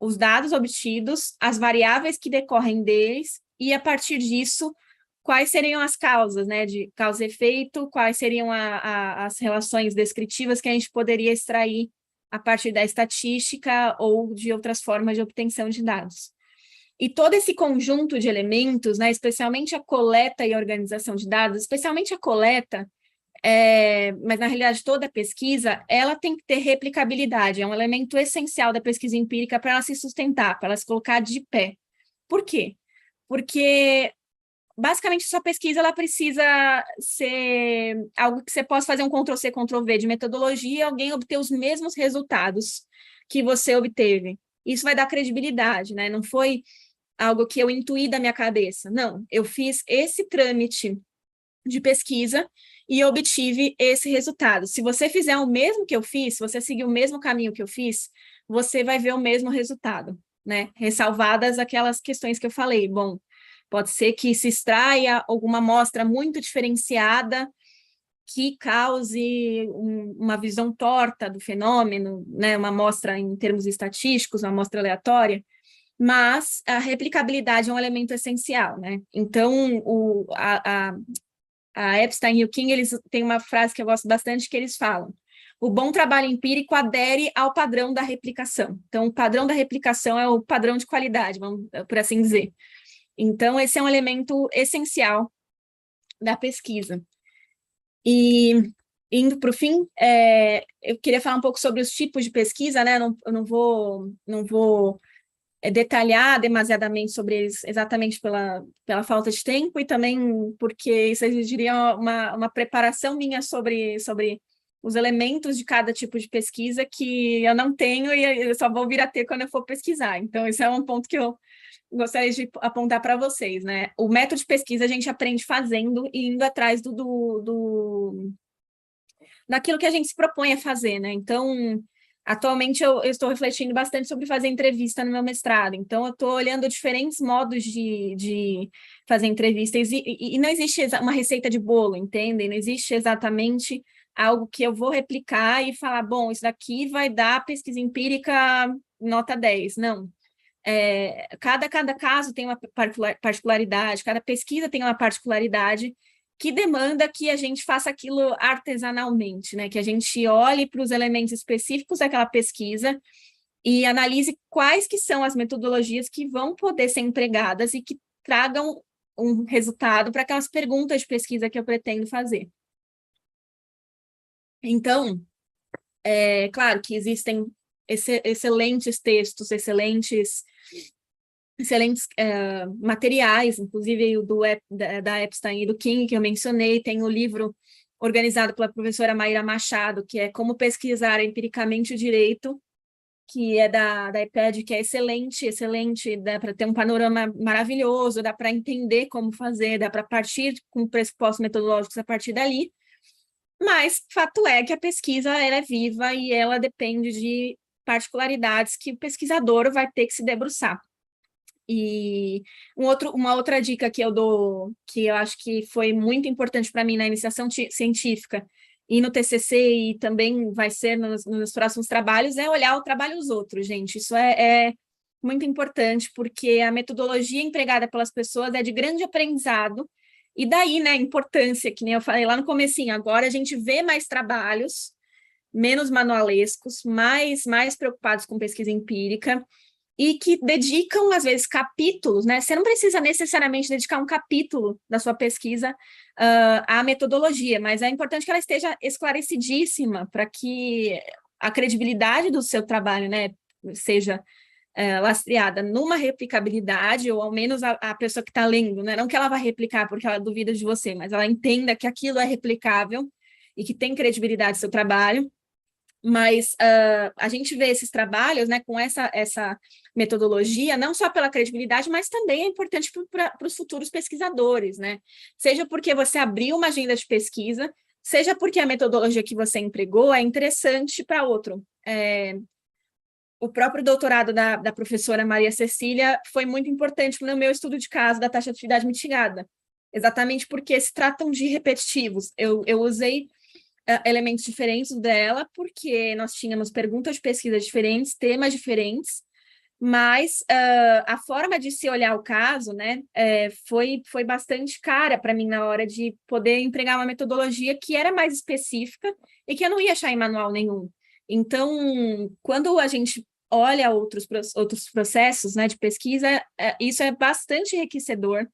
os dados obtidos, as variáveis que decorrem deles, e a partir disso, quais seriam as causas, né, de causa e efeito, quais seriam as relações descritivas que a gente poderia extrair a partir da estatística ou de outras formas de obtenção de dados. E todo esse conjunto de elementos, né, especialmente a coleta e a organização de dados, especialmente a coleta, mas na realidade toda a pesquisa, ela tem que ter replicabilidade, é um elemento essencial da pesquisa empírica para ela se sustentar, para ela se colocar de pé. Por quê? Porque basicamente, sua pesquisa ela precisa ser algo que você possa fazer um Ctrl+C, Ctrl+V de metodologia e alguém obter os mesmos resultados que você obteve. Isso vai dar credibilidade, né? Não foi algo que eu intuí da minha cabeça. Não, eu fiz esse trâmite de pesquisa e obtive esse resultado. Se você fizer o mesmo que eu fiz, se você seguir o mesmo caminho que eu fiz, você vai ver o mesmo resultado, né? Ressalvadas aquelas questões que eu falei. Bom, pode ser que se extraia alguma amostra muito diferenciada que cause uma visão torta do fenômeno, né, uma amostra em termos estatísticos, uma amostra aleatória, mas a replicabilidade é um elemento essencial, né? Então, a Epstein e o King, eles têm uma frase que eu gosto bastante, que eles falam: o bom trabalho empírico adere ao padrão da replicação. Então, o padrão da replicação é o padrão de qualidade, vamos por assim dizer. Então, esse é um elemento essencial da pesquisa. E, indo para o fim, eu queria falar um pouco sobre os tipos de pesquisa, né? Eu não vou detalhar demasiadamente sobre eles, exatamente pela falta de tempo, e também porque isso exigiria uma preparação minha sobre os elementos de cada tipo de pesquisa, que eu não tenho e eu só vou vir a ter quando eu for pesquisar. Então, esse é um ponto que eu gostaria de apontar para vocês, né? O método de pesquisa a gente aprende fazendo e indo atrás daquilo que a gente se propõe a fazer, né? Então, atualmente eu estou refletindo bastante sobre fazer entrevista no meu mestrado, então eu estou olhando diferentes modos de fazer entrevistas, e não existe uma receita de bolo, entendem? Não existe exatamente algo que eu vou replicar e falar, bom, isso daqui vai dar pesquisa empírica nota 10, não. Cada caso tem uma particularidade, cada pesquisa tem uma particularidade que demanda que a gente faça aquilo artesanalmente, né? Que a gente olhe para os elementos específicos daquela pesquisa e analise quais que são as metodologias que vão poder ser empregadas e que tragam um resultado para aquelas perguntas de pesquisa que eu pretendo fazer. Então, é claro que existem excelentes textos, excelentes materiais, inclusive o da Epstein e do King, que eu mencionei. Tem o livro organizado pela professora Maíra Machado, que é Como Pesquisar Empiricamente o Direito, que é da IPED, que é excelente, dá para ter um panorama maravilhoso, dá para entender como fazer, dá para partir com pressupostos metodológicos a partir dali. Mas fato é que a pesquisa ela é viva e ela depende de particularidades que o pesquisador vai ter que se debruçar. E uma outra dica que eu dou, que eu acho que foi muito importante para mim na iniciação científica e no TCC, e também vai ser nos próximos trabalhos, é olhar o trabalho dos outros, gente. Isso é muito importante, porque a metodologia empregada pelas pessoas é de grande aprendizado, e daí, né, a importância, que nem eu falei lá no comecinho, agora a gente vê mais trabalhos, menos manualescos, mais preocupados com pesquisa empírica, e que dedicam, às vezes, capítulos, né? Você não precisa necessariamente dedicar um capítulo da sua pesquisa à metodologia, mas é importante que ela esteja esclarecidíssima para que a credibilidade do seu trabalho, né, seja lastreada numa replicabilidade, ou ao menos a pessoa que está lendo, né? Não que ela vai replicar porque ela duvida de você, mas ela entenda que aquilo é replicável e que tem credibilidade do seu trabalho. Mas a gente vê esses trabalhos, né, com essa metodologia, não só pela credibilidade, mas também é importante para os futuros pesquisadores, né? Seja porque você abriu uma agenda de pesquisa, seja porque a metodologia que você empregou é interessante para outro. O próprio doutorado da professora Maria Cecília foi muito importante no meu estudo de caso da taxa de atividade mitigada, exatamente porque se tratam de repetitivos. Eu usei elementos diferentes dela, porque nós tínhamos perguntas de pesquisa diferentes, temas diferentes, mas a forma de se olhar o caso, né, foi bastante cara para mim na hora de poder empregar uma metodologia que era mais específica e que eu não ia achar em manual nenhum. Então, quando a gente olha outros processos, né, de pesquisa, isso é bastante enriquecedor.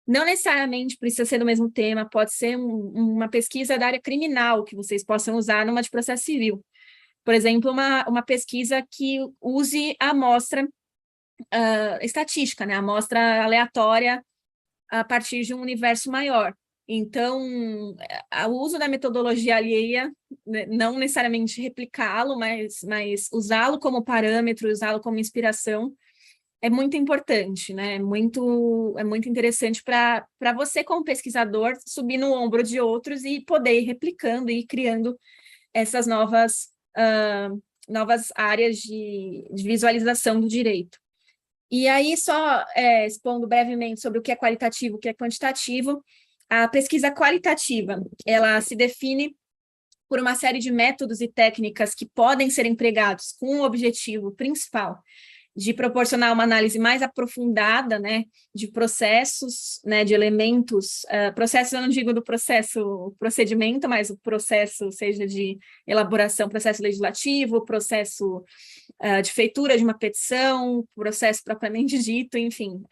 Não necessariamente precisa ser do mesmo tema, pode ser uma pesquisa da área criminal que vocês possam usar numa de processo civil. Por exemplo, uma pesquisa que use a amostra estatística, né? A amostra aleatória a partir de um universo maior. Então, o uso da metodologia alheia, né, não necessariamente replicá-lo, mas usá-lo como parâmetro, usá-lo como inspiração, é muito importante, né? É muito interessante para você, como pesquisador, subir no ombro de outros e poder ir replicando e criando essas novas áreas de visualização do direito. E aí, só expondo brevemente sobre o que é qualitativo, o que é quantitativo, A pesquisa qualitativa, ela se define por uma série de métodos e técnicas que podem ser empregados com o objetivo principal de proporcionar uma análise mais aprofundada, né, de processos, né, de elementos, processos, eu não digo do procedimento, mas o processo, seja de elaboração, processo legislativo, processo de feitura de uma petição, processo propriamente dito, enfim,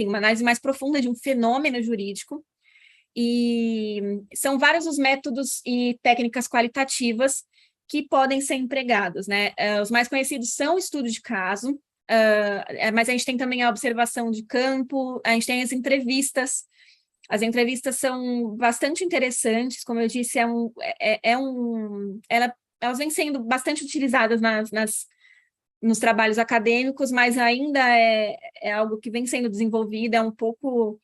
uma análise mais profunda de um fenômeno jurídico. E são vários os métodos e técnicas qualitativas que podem ser empregados, né? Os mais conhecidos são o estudo de caso, mas a gente tem também a observação de campo, a gente tem as entrevistas. As entrevistas são bastante interessantes, como eu disse, elas vêm sendo bastante utilizadas nos trabalhos acadêmicos, mas ainda é algo que vem sendo desenvolvido, é um pouco,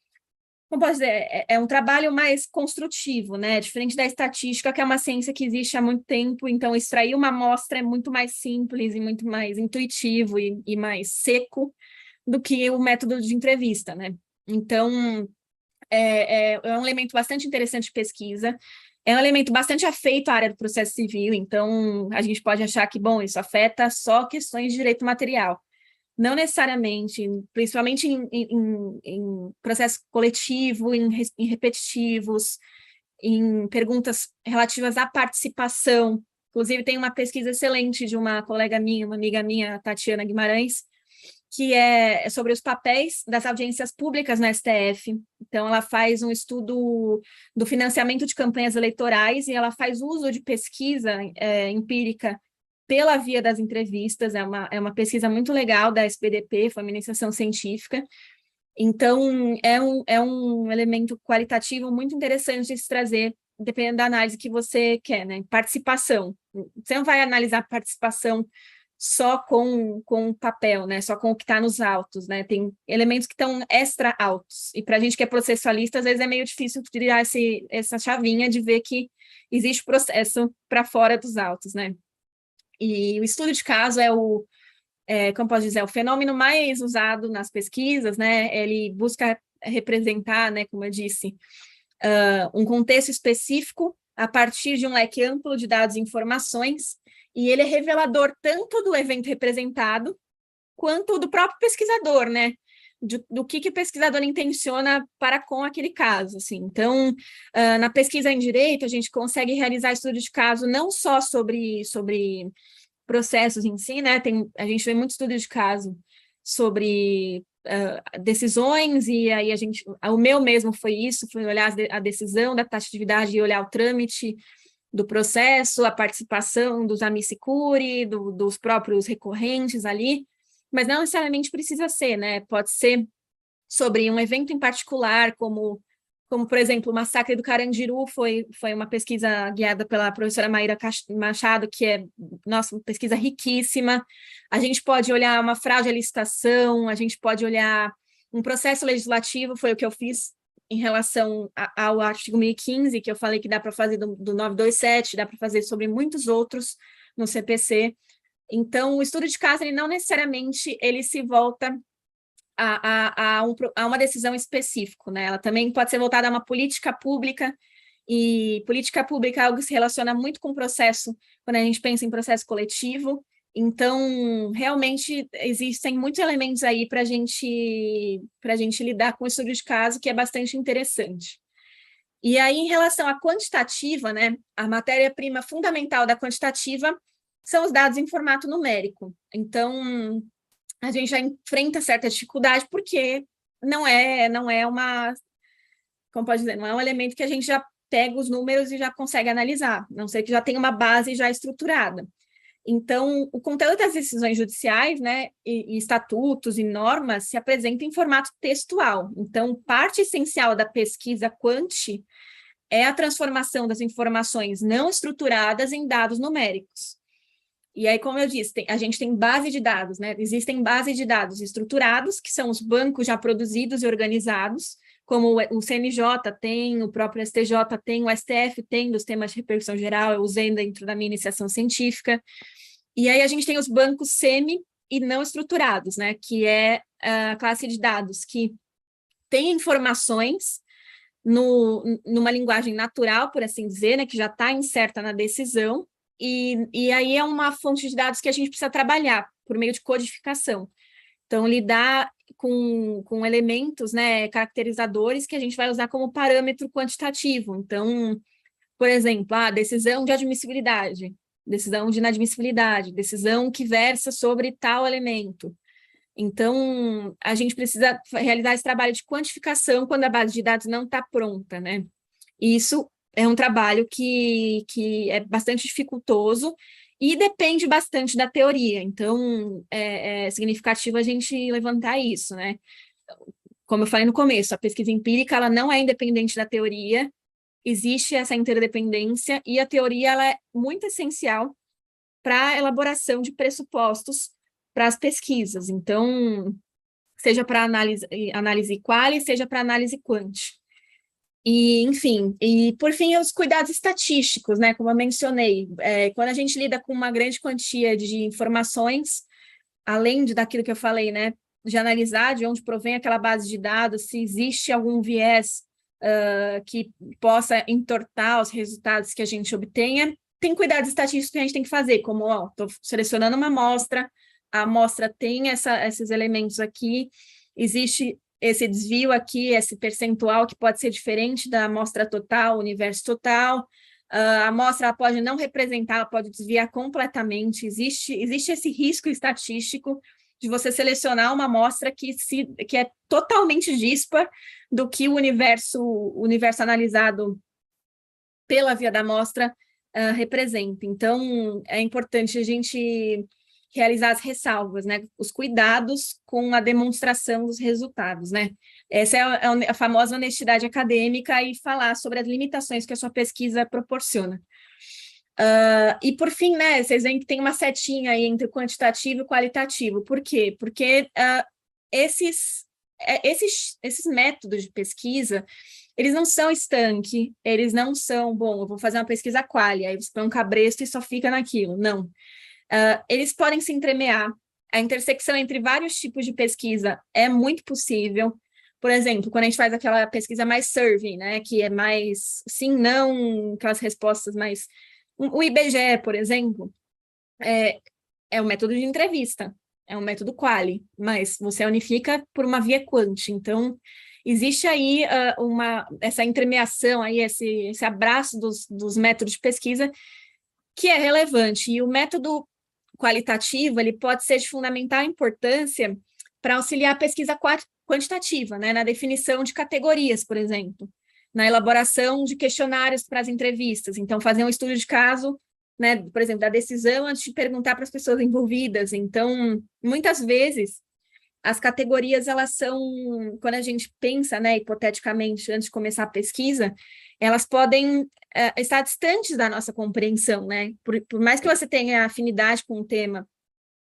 como posso dizer, é um trabalho mais construtivo, né? Diferente da estatística, que é uma ciência que existe há muito tempo, então extrair uma amostra é muito mais simples e muito mais intuitivo e mais seco do que o método de entrevista, né? Então, é um elemento bastante interessante de pesquisa, é um elemento bastante afeito à área do processo civil, então a gente pode achar que, bom, isso afeta só questões de direito material. Não necessariamente, principalmente em processo coletivo, em repetitivos, em perguntas relativas à participação. Inclusive, tem uma pesquisa excelente de uma colega minha, uma amiga minha, Tatiana Guimarães, que é sobre os papéis das audiências públicas no STF. Então, ela faz um estudo do financiamento de campanhas eleitorais e ela faz uso de pesquisa empírica pela via das entrevistas. É uma pesquisa muito legal da SPDP, foi uma iniciação científica. Então, é um elemento qualitativo muito interessante de se trazer, dependendo da análise que você quer, né? Participação. Você não vai analisar participação só com o papel, né? Só com o que está nos autos, né? Tem elementos que estão extra autos. E para a gente que é processualista, às vezes é meio difícil tirar essa chavinha de ver que existe processo para fora dos autos, né? E o estudo de caso como posso dizer, o fenômeno mais usado nas pesquisas, né? Ele busca representar, né, como eu disse, um contexto específico a partir de um leque amplo de dados e informações, e ele é revelador tanto do evento representado, quanto do próprio pesquisador, né? Do que o pesquisador intenciona para com aquele caso, assim. Então, na pesquisa em direito, a gente consegue realizar estudo de caso não só sobre processos em si, né? A gente vê muito estudo de caso sobre decisões, e aí o meu mesmo foi isso, foi olhar a decisão da taxatividade e olhar o trâmite do processo, a participação dos amici curiae, dos próprios recorrentes ali, mas não necessariamente precisa ser, né? Pode ser sobre um evento em particular, como por exemplo, o massacre do Carandiru foi uma pesquisa guiada pela professora Maíra Machado, que é, nossa, uma pesquisa riquíssima. A gente pode olhar uma fraude à licitação, a gente pode olhar um processo legislativo, foi o que eu fiz em relação ao artigo 1015, que eu falei que dá para fazer do 927, dá para fazer sobre muitos outros no CPC. Então, o estudo de caso, ele não necessariamente ele se volta a uma decisão específica, né? Ela também pode ser voltada a uma política pública, e política pública é algo que se relaciona muito com o processo, quando a gente pensa em processo coletivo. Então, realmente, existem muitos elementos aí para a gente lidar com o estudo de caso, que é bastante interessante. E aí, em relação à quantitativa, né, a matéria-prima fundamental da quantitativa são os dados em formato numérico. Então, a gente já enfrenta certa dificuldade, porque não é uma, como pode dizer, não é um elemento que a gente já pega os números e já consegue analisar, a não ser que já tenha uma base já estruturada. Então, o conteúdo das decisões judiciais, né, e estatutos e normas se apresenta em formato textual. Então, parte essencial da pesquisa quant é a transformação das informações não estruturadas em dados numéricos. E aí, como eu disse, a gente tem base de dados, né? Existem bases de dados estruturados, que são os bancos já produzidos e organizados, como o CNJ tem, o próprio STJ tem, o STF tem, dos temas de repercussão geral, eu usei dentro da minha iniciação científica. E aí a gente tem os bancos semi e não estruturados, né? Que é a classe de dados que tem informações numa linguagem natural, por assim dizer, né, que já está inserta na decisão, e aí é uma fonte de dados que a gente precisa trabalhar por meio de codificação. Então, lidar com elementos, né, caracterizadores que a gente vai usar como parâmetro quantitativo. Então, por exemplo, a decisão de admissibilidade, decisão de inadmissibilidade, decisão que versa sobre tal elemento. Então, a gente precisa realizar esse trabalho de quantificação quando a base de dados não está pronta, né? E isso é um trabalho que é bastante dificultoso e depende bastante da teoria. Então, é significativo a gente levantar isso, né? Como eu falei no começo, a pesquisa empírica ela não é independente da teoria, existe essa interdependência e a teoria ela é muito essencial para a elaboração de pressupostos para as pesquisas. Então, seja para análise quali, seja para análise quant. E, enfim, e por fim, os cuidados estatísticos, né? Como eu mencionei, quando a gente lida com uma grande quantia de informações, além daquilo que eu falei, né? De analisar de onde provém aquela base de dados, se existe algum viés que possa entortar os resultados que a gente obtenha, tem cuidados estatísticos que a gente tem que fazer, como, estou selecionando uma amostra, a amostra tem esses elementos aqui, existe esse desvio aqui, esse percentual que pode ser diferente da amostra total, universo total, a amostra pode não representar, ela pode desviar completamente, existe esse risco estatístico de você selecionar uma amostra que é totalmente dispar do que o universo analisado pela via da amostra representa. Então, é importante a gente realizar as ressalvas, né? Os cuidados com a demonstração dos resultados, né? Essa é a famosa honestidade acadêmica e falar sobre as limitações que a sua pesquisa proporciona. E, por fim, né, vocês veem que tem uma setinha aí entre quantitativo e qualitativo. Por quê? Porque esses métodos de pesquisa, eles não são estanque, eles não são, bom, eu vou fazer uma pesquisa quali, aí você põe um cabresto e só fica naquilo. Não. Eles podem se entremear. A intersecção entre vários tipos de pesquisa é muito possível. Por exemplo, quando a gente faz aquela pesquisa mais survey, né, que é mais sim, não, aquelas respostas mais... O IBGE, por exemplo, é um método de entrevista, é um método quali, mas você unifica por uma via quant. Então, existe aí essa entremeação, aí, esse abraço dos métodos de pesquisa que é relevante. E o método qualitativo ele pode ser de fundamental importância para auxiliar a pesquisa quantitativa, né, na definição de categorias, por exemplo, na elaboração de questionários para as entrevistas. Então, fazer um estudo de caso, né, por exemplo, da decisão antes de perguntar para as pessoas envolvidas. Então, muitas vezes, as categorias, elas são, quando a gente pensa, né, hipoteticamente, antes de começar a pesquisa, elas podem estar distantes da nossa compreensão, né? Por mais que você tenha afinidade com o tema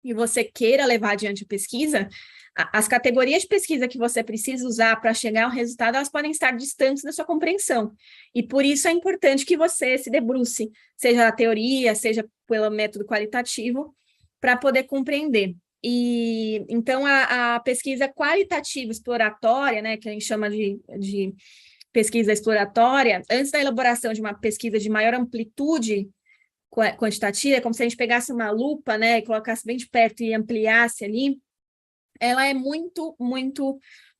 e você queira levar adiante a pesquisa, as categorias de pesquisa que você precisa usar para chegar ao resultado, elas podem estar distantes da sua compreensão. E por isso é importante que você se debruce, seja a teoria, seja pelo método qualitativo, para poder compreender. E então a pesquisa qualitativa exploratória, né, que a gente chama de pesquisa exploratória, antes da elaboração de uma pesquisa de maior amplitude quantitativa, é como se a gente pegasse uma lupa, né, e colocasse bem de perto e ampliasse ali, ela é muito, muito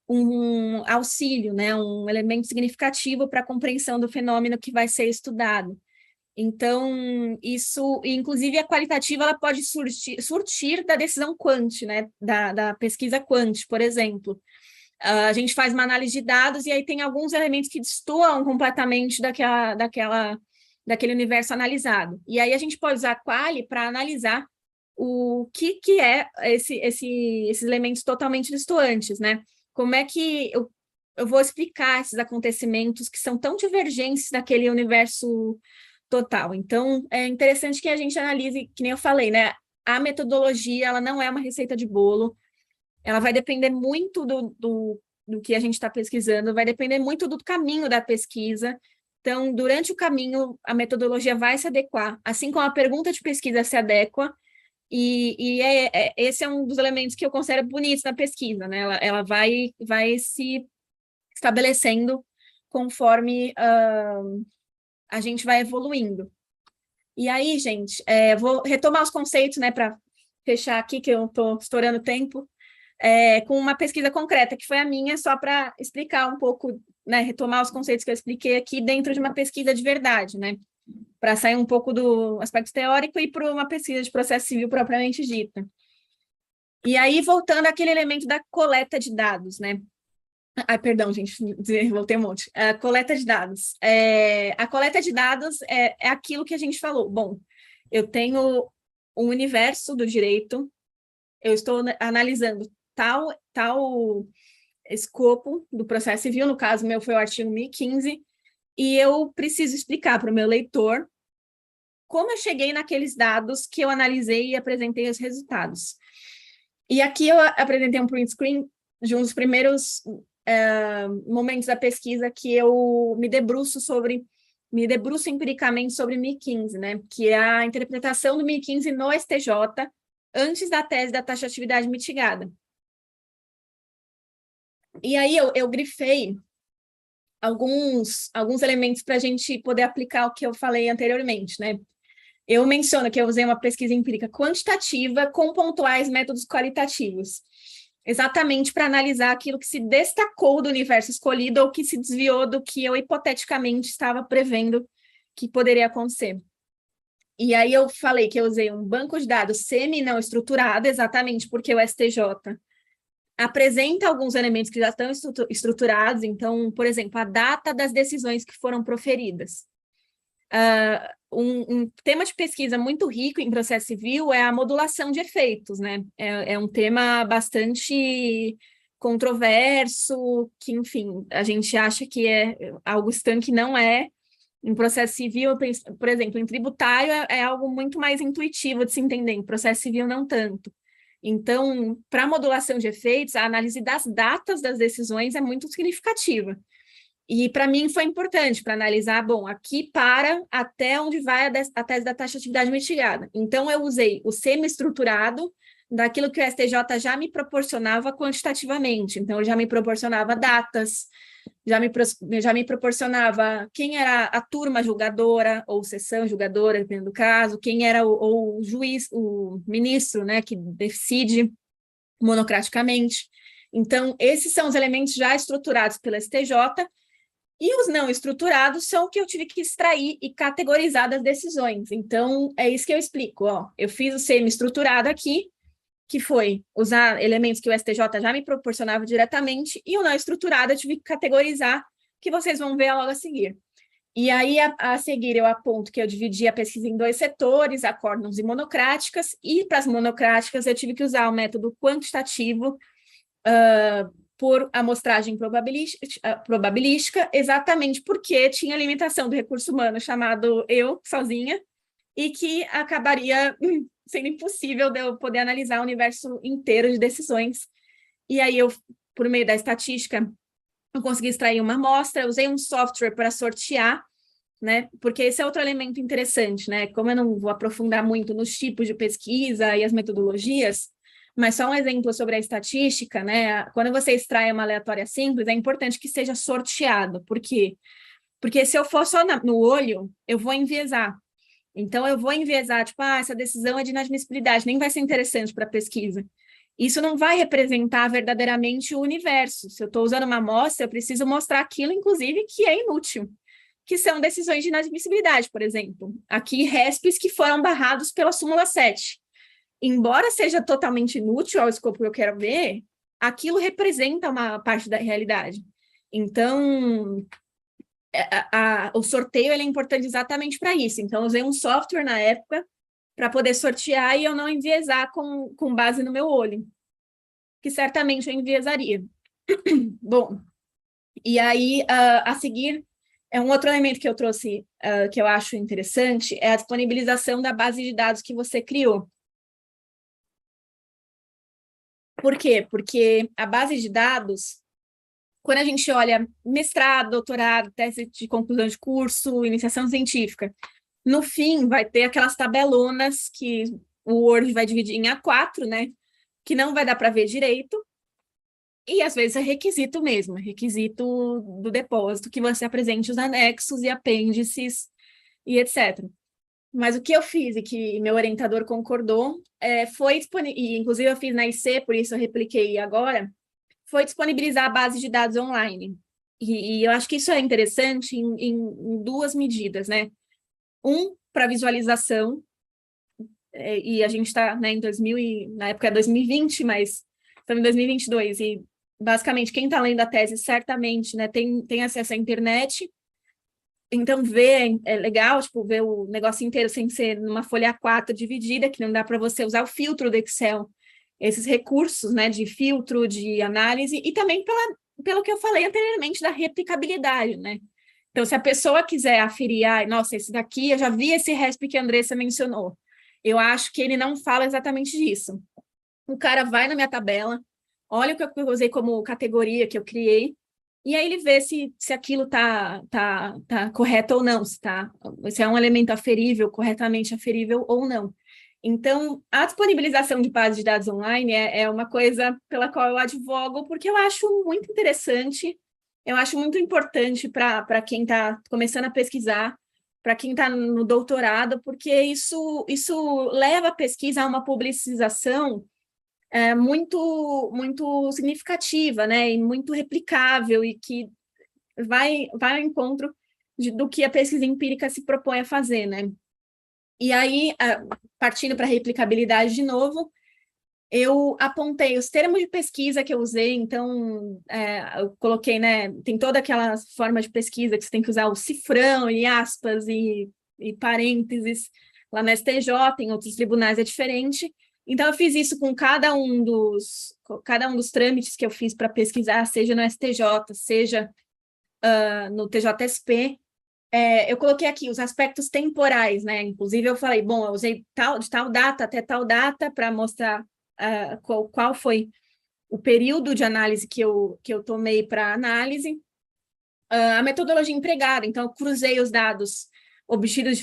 um auxílio, né, um elemento significativo para a compreensão do fenômeno que vai ser estudado. Então, isso, inclusive a qualitativa, ela pode surtir da decisão quant, né, da pesquisa quant, por exemplo. A gente faz uma análise de dados e aí tem alguns elementos que destoam completamente daquele universo analisado. E aí a gente pode usar a quali para analisar o que é esses elementos totalmente distoantes, né? Como é que eu vou explicar esses acontecimentos que são tão divergentes daquele universo total. Então, é interessante que a gente analise, que nem eu falei, né? A metodologia, ela não é uma receita de bolo, ela vai depender muito do que a gente está pesquisando, vai depender muito do caminho da pesquisa. Então, durante o caminho, a metodologia vai se adequar, assim como a pergunta de pesquisa se adequa, e esse é um dos elementos que eu considero bonitos na pesquisa, né? Ela vai se estabelecendo conforme a gente vai evoluindo. E aí, gente, vou retomar os conceitos, né, para fechar aqui, que eu estou estourando tempo, com uma pesquisa concreta, que foi a minha, só para explicar um pouco, né, retomar os conceitos que eu expliquei aqui dentro de uma pesquisa de verdade, né, para sair um pouco do aspecto teórico e para uma pesquisa de processo civil propriamente dita. E aí, voltando àquele elemento da coleta de dados, né? Ai, perdão, gente, voltei um monte. A coleta de dados. A coleta de dados é aquilo que a gente falou. Bom, eu tenho um universo do direito, eu estou analisando tal escopo do processo civil, no caso meu foi o artigo 1015, e eu preciso explicar para o meu leitor como eu cheguei naqueles dados que eu analisei e apresentei os resultados. E aqui eu apresentei um print screen de um dos primeiros momentos da pesquisa que eu me debruço empiricamente sobre 1015, né? Que é a interpretação do 1015 no STJ antes da tese da taxatividade mitigada. E aí eu grifei alguns elementos para a gente poder aplicar o que eu falei anteriormente, né? Eu menciono que eu usei uma pesquisa empírica quantitativa com pontuais métodos qualitativos, exatamente para analisar aquilo que se destacou do universo escolhido ou que se desviou do que eu hipoteticamente estava prevendo que poderia acontecer. E aí eu falei que eu usei um banco de dados semi-não estruturado, exatamente porque o STJ apresenta alguns elementos que já estão estruturados, então, por exemplo, a data das decisões que foram proferidas. Um tema de pesquisa muito rico em processo civil é a modulação de efeitos, né? É um tema bastante controverso, que, enfim, a gente acha que é algo estanque, não é. Em processo civil, por exemplo, em tributário é algo muito mais intuitivo de se entender, em processo civil não tanto. Então, para a modulação de efeitos, a análise das datas das decisões é muito significativa. E para mim foi importante para analisar, bom, aqui para até onde vai a tese da taxatividade mitigada. Então, eu usei o semi-estruturado daquilo que o STJ já me proporcionava quantitativamente. Então, já me proporcionava datas, já me proporcionava quem era a turma julgadora ou sessão julgadora, dependendo do caso, quem era o juiz, o ministro, né, que decide monocraticamente. Então, esses são os elementos já estruturados pela STJ, e os não estruturados são o que eu tive que extrair e categorizar das decisões. Então, é isso que eu explico. Ó, eu fiz o semi-estruturado aqui, que foi usar elementos que o STJ já me proporcionava diretamente, e o não estruturado eu tive que categorizar, que vocês vão ver logo a seguir. E aí, a seguir, eu aponto que eu dividi a pesquisa em dois setores, acórdãos e monocráticas, e para as monocráticas eu tive que usar o método quantitativo, por amostragem probabilística, exatamente porque tinha limitação do recurso humano chamado eu, sozinha, e que acabaria sendo impossível de eu poder analisar o universo inteiro de decisões. E aí eu, por meio da estatística, eu consegui extrair uma amostra, usei um software para sortear, né? Porque esse é outro elemento interessante, né? Como eu não vou aprofundar muito nos tipos de pesquisa e as metodologias, mas só um exemplo sobre a estatística, né? Quando você extrai uma aleatória simples, é importante que seja sorteado. Por quê? Porque se eu for só no olho, eu vou enviesar. Então, eu vou enviesar, tipo, essa decisão é de inadmissibilidade, nem vai ser interessante para a pesquisa. Isso não vai representar verdadeiramente o universo. Se eu estou usando uma amostra, eu preciso mostrar aquilo, inclusive, que é inútil, que são decisões de inadmissibilidade, por exemplo. Aqui, RESPs que foram barrados pela súmula 7. Embora seja totalmente inútil ao escopo que eu quero ver, aquilo representa uma parte da realidade. Então, o sorteio ele é importante exatamente para isso. Então, eu usei um software na época para poder sortear e eu não enviesar com base no meu olho, que certamente eu enviesaria. Bom, e aí, a seguir, é um outro elemento que eu trouxe, que eu acho interessante, é a disponibilização da base de dados que você criou. Por quê? Porque a base de dados, quando a gente olha mestrado, doutorado, tese de conclusão de curso, iniciação científica, no fim vai ter aquelas tabelonas que o Word vai dividir em A4, né? Que não vai dar para ver direito. E às vezes é requisito mesmo, é requisito do depósito que você apresente os anexos e apêndices e etc. Mas o que eu fiz e que meu orientador concordou foi e inclusive eu fiz na IC, por isso eu repliquei agora, foi disponibilizar a base de dados online. E eu acho que isso é interessante em duas medidas, né? Para visualização, e a gente está, né, na época é 2020, mas estamos em 2022, e basicamente quem está lendo a tese certamente, né, tem acesso à internet, então ver é legal, tipo, ver o negócio inteiro sem ser numa folha A4 dividida, que não dá para você usar o filtro do Excel, esses recursos, né, de filtro, de análise, e também pelo que eu falei anteriormente da replicabilidade, né? Então, se a pessoa quiser aferir, nossa, esse daqui, eu já vi esse RESP que a Andressa mencionou. Eu acho que ele não fala exatamente disso. O cara vai na minha tabela, olha o que eu usei como categoria que eu criei, e aí ele vê se aquilo tá correto ou não, se é um elemento aferível, corretamente aferível ou não. Então, a disponibilização de base de dados online é uma coisa pela qual eu advogo, porque eu acho muito interessante, eu acho muito importante para quem está começando a pesquisar, para quem está no doutorado, porque isso leva a pesquisa a uma publicização muito significativa, né, e muito replicável, e que vai ao encontro do que a pesquisa empírica se propõe a fazer, né? E aí, partindo para a replicabilidade de novo, eu apontei os termos de pesquisa que eu usei, então eu coloquei, né, tem toda aquela forma de pesquisa que você tem que usar o cifrão e aspas e parênteses, lá na STJ, em outros tribunais é diferente. Então, eu fiz isso com cada um dos trâmites que eu fiz para pesquisar, seja no STJ, seja no TJSP. Eu coloquei aqui os aspectos temporais, né? Inclusive, eu falei, bom, eu usei de tal data até tal data para mostrar qual foi o período de análise que eu tomei para análise. A metodologia empregada, então, eu cruzei os dados obtidos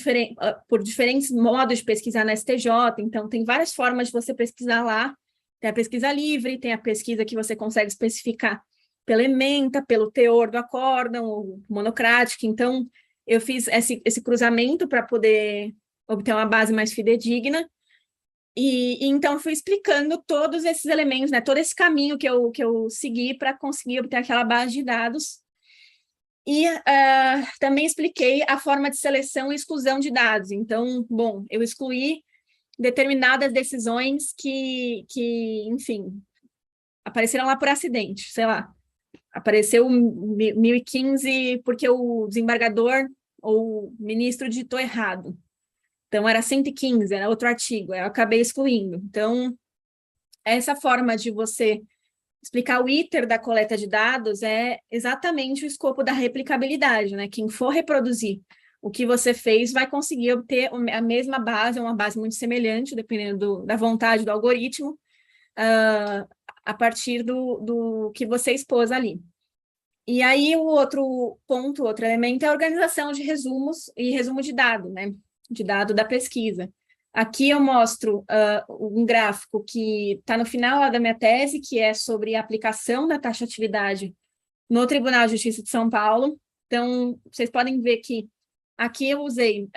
por diferentes modos de pesquisar na STJ, então tem várias formas de você pesquisar lá, tem a pesquisa livre, tem a pesquisa que você consegue especificar pela ementa, pelo teor do acórdão, ou monocrática, então eu fiz esse cruzamento para poder obter uma base mais fidedigna, e então fui explicando todos esses elementos, né, todo esse caminho que eu segui para conseguir obter aquela base de dados. E também expliquei a forma de seleção e exclusão de dados. Então, bom, eu excluí determinadas decisões que enfim, apareceram lá por acidente, sei lá. Apareceu 1015 porque o desembargador ou o ministro digitou errado. Então, era 115, era outro artigo, eu acabei excluindo. Então, essa forma de você explicar o ITER da coleta de dados é exatamente o escopo da replicabilidade, né? Quem for reproduzir o que você fez vai conseguir obter a mesma base, uma base muito semelhante, dependendo da vontade do algoritmo, a partir do que você expôs ali. E aí o outro ponto, outro elemento é a organização de resumos e resumo de dado, né? De dado da pesquisa. Aqui eu mostro um gráfico que está no final lá da minha tese, que é sobre a aplicação da taxatividade no Tribunal de Justiça de São Paulo. Então, vocês podem ver que aqui eu usei,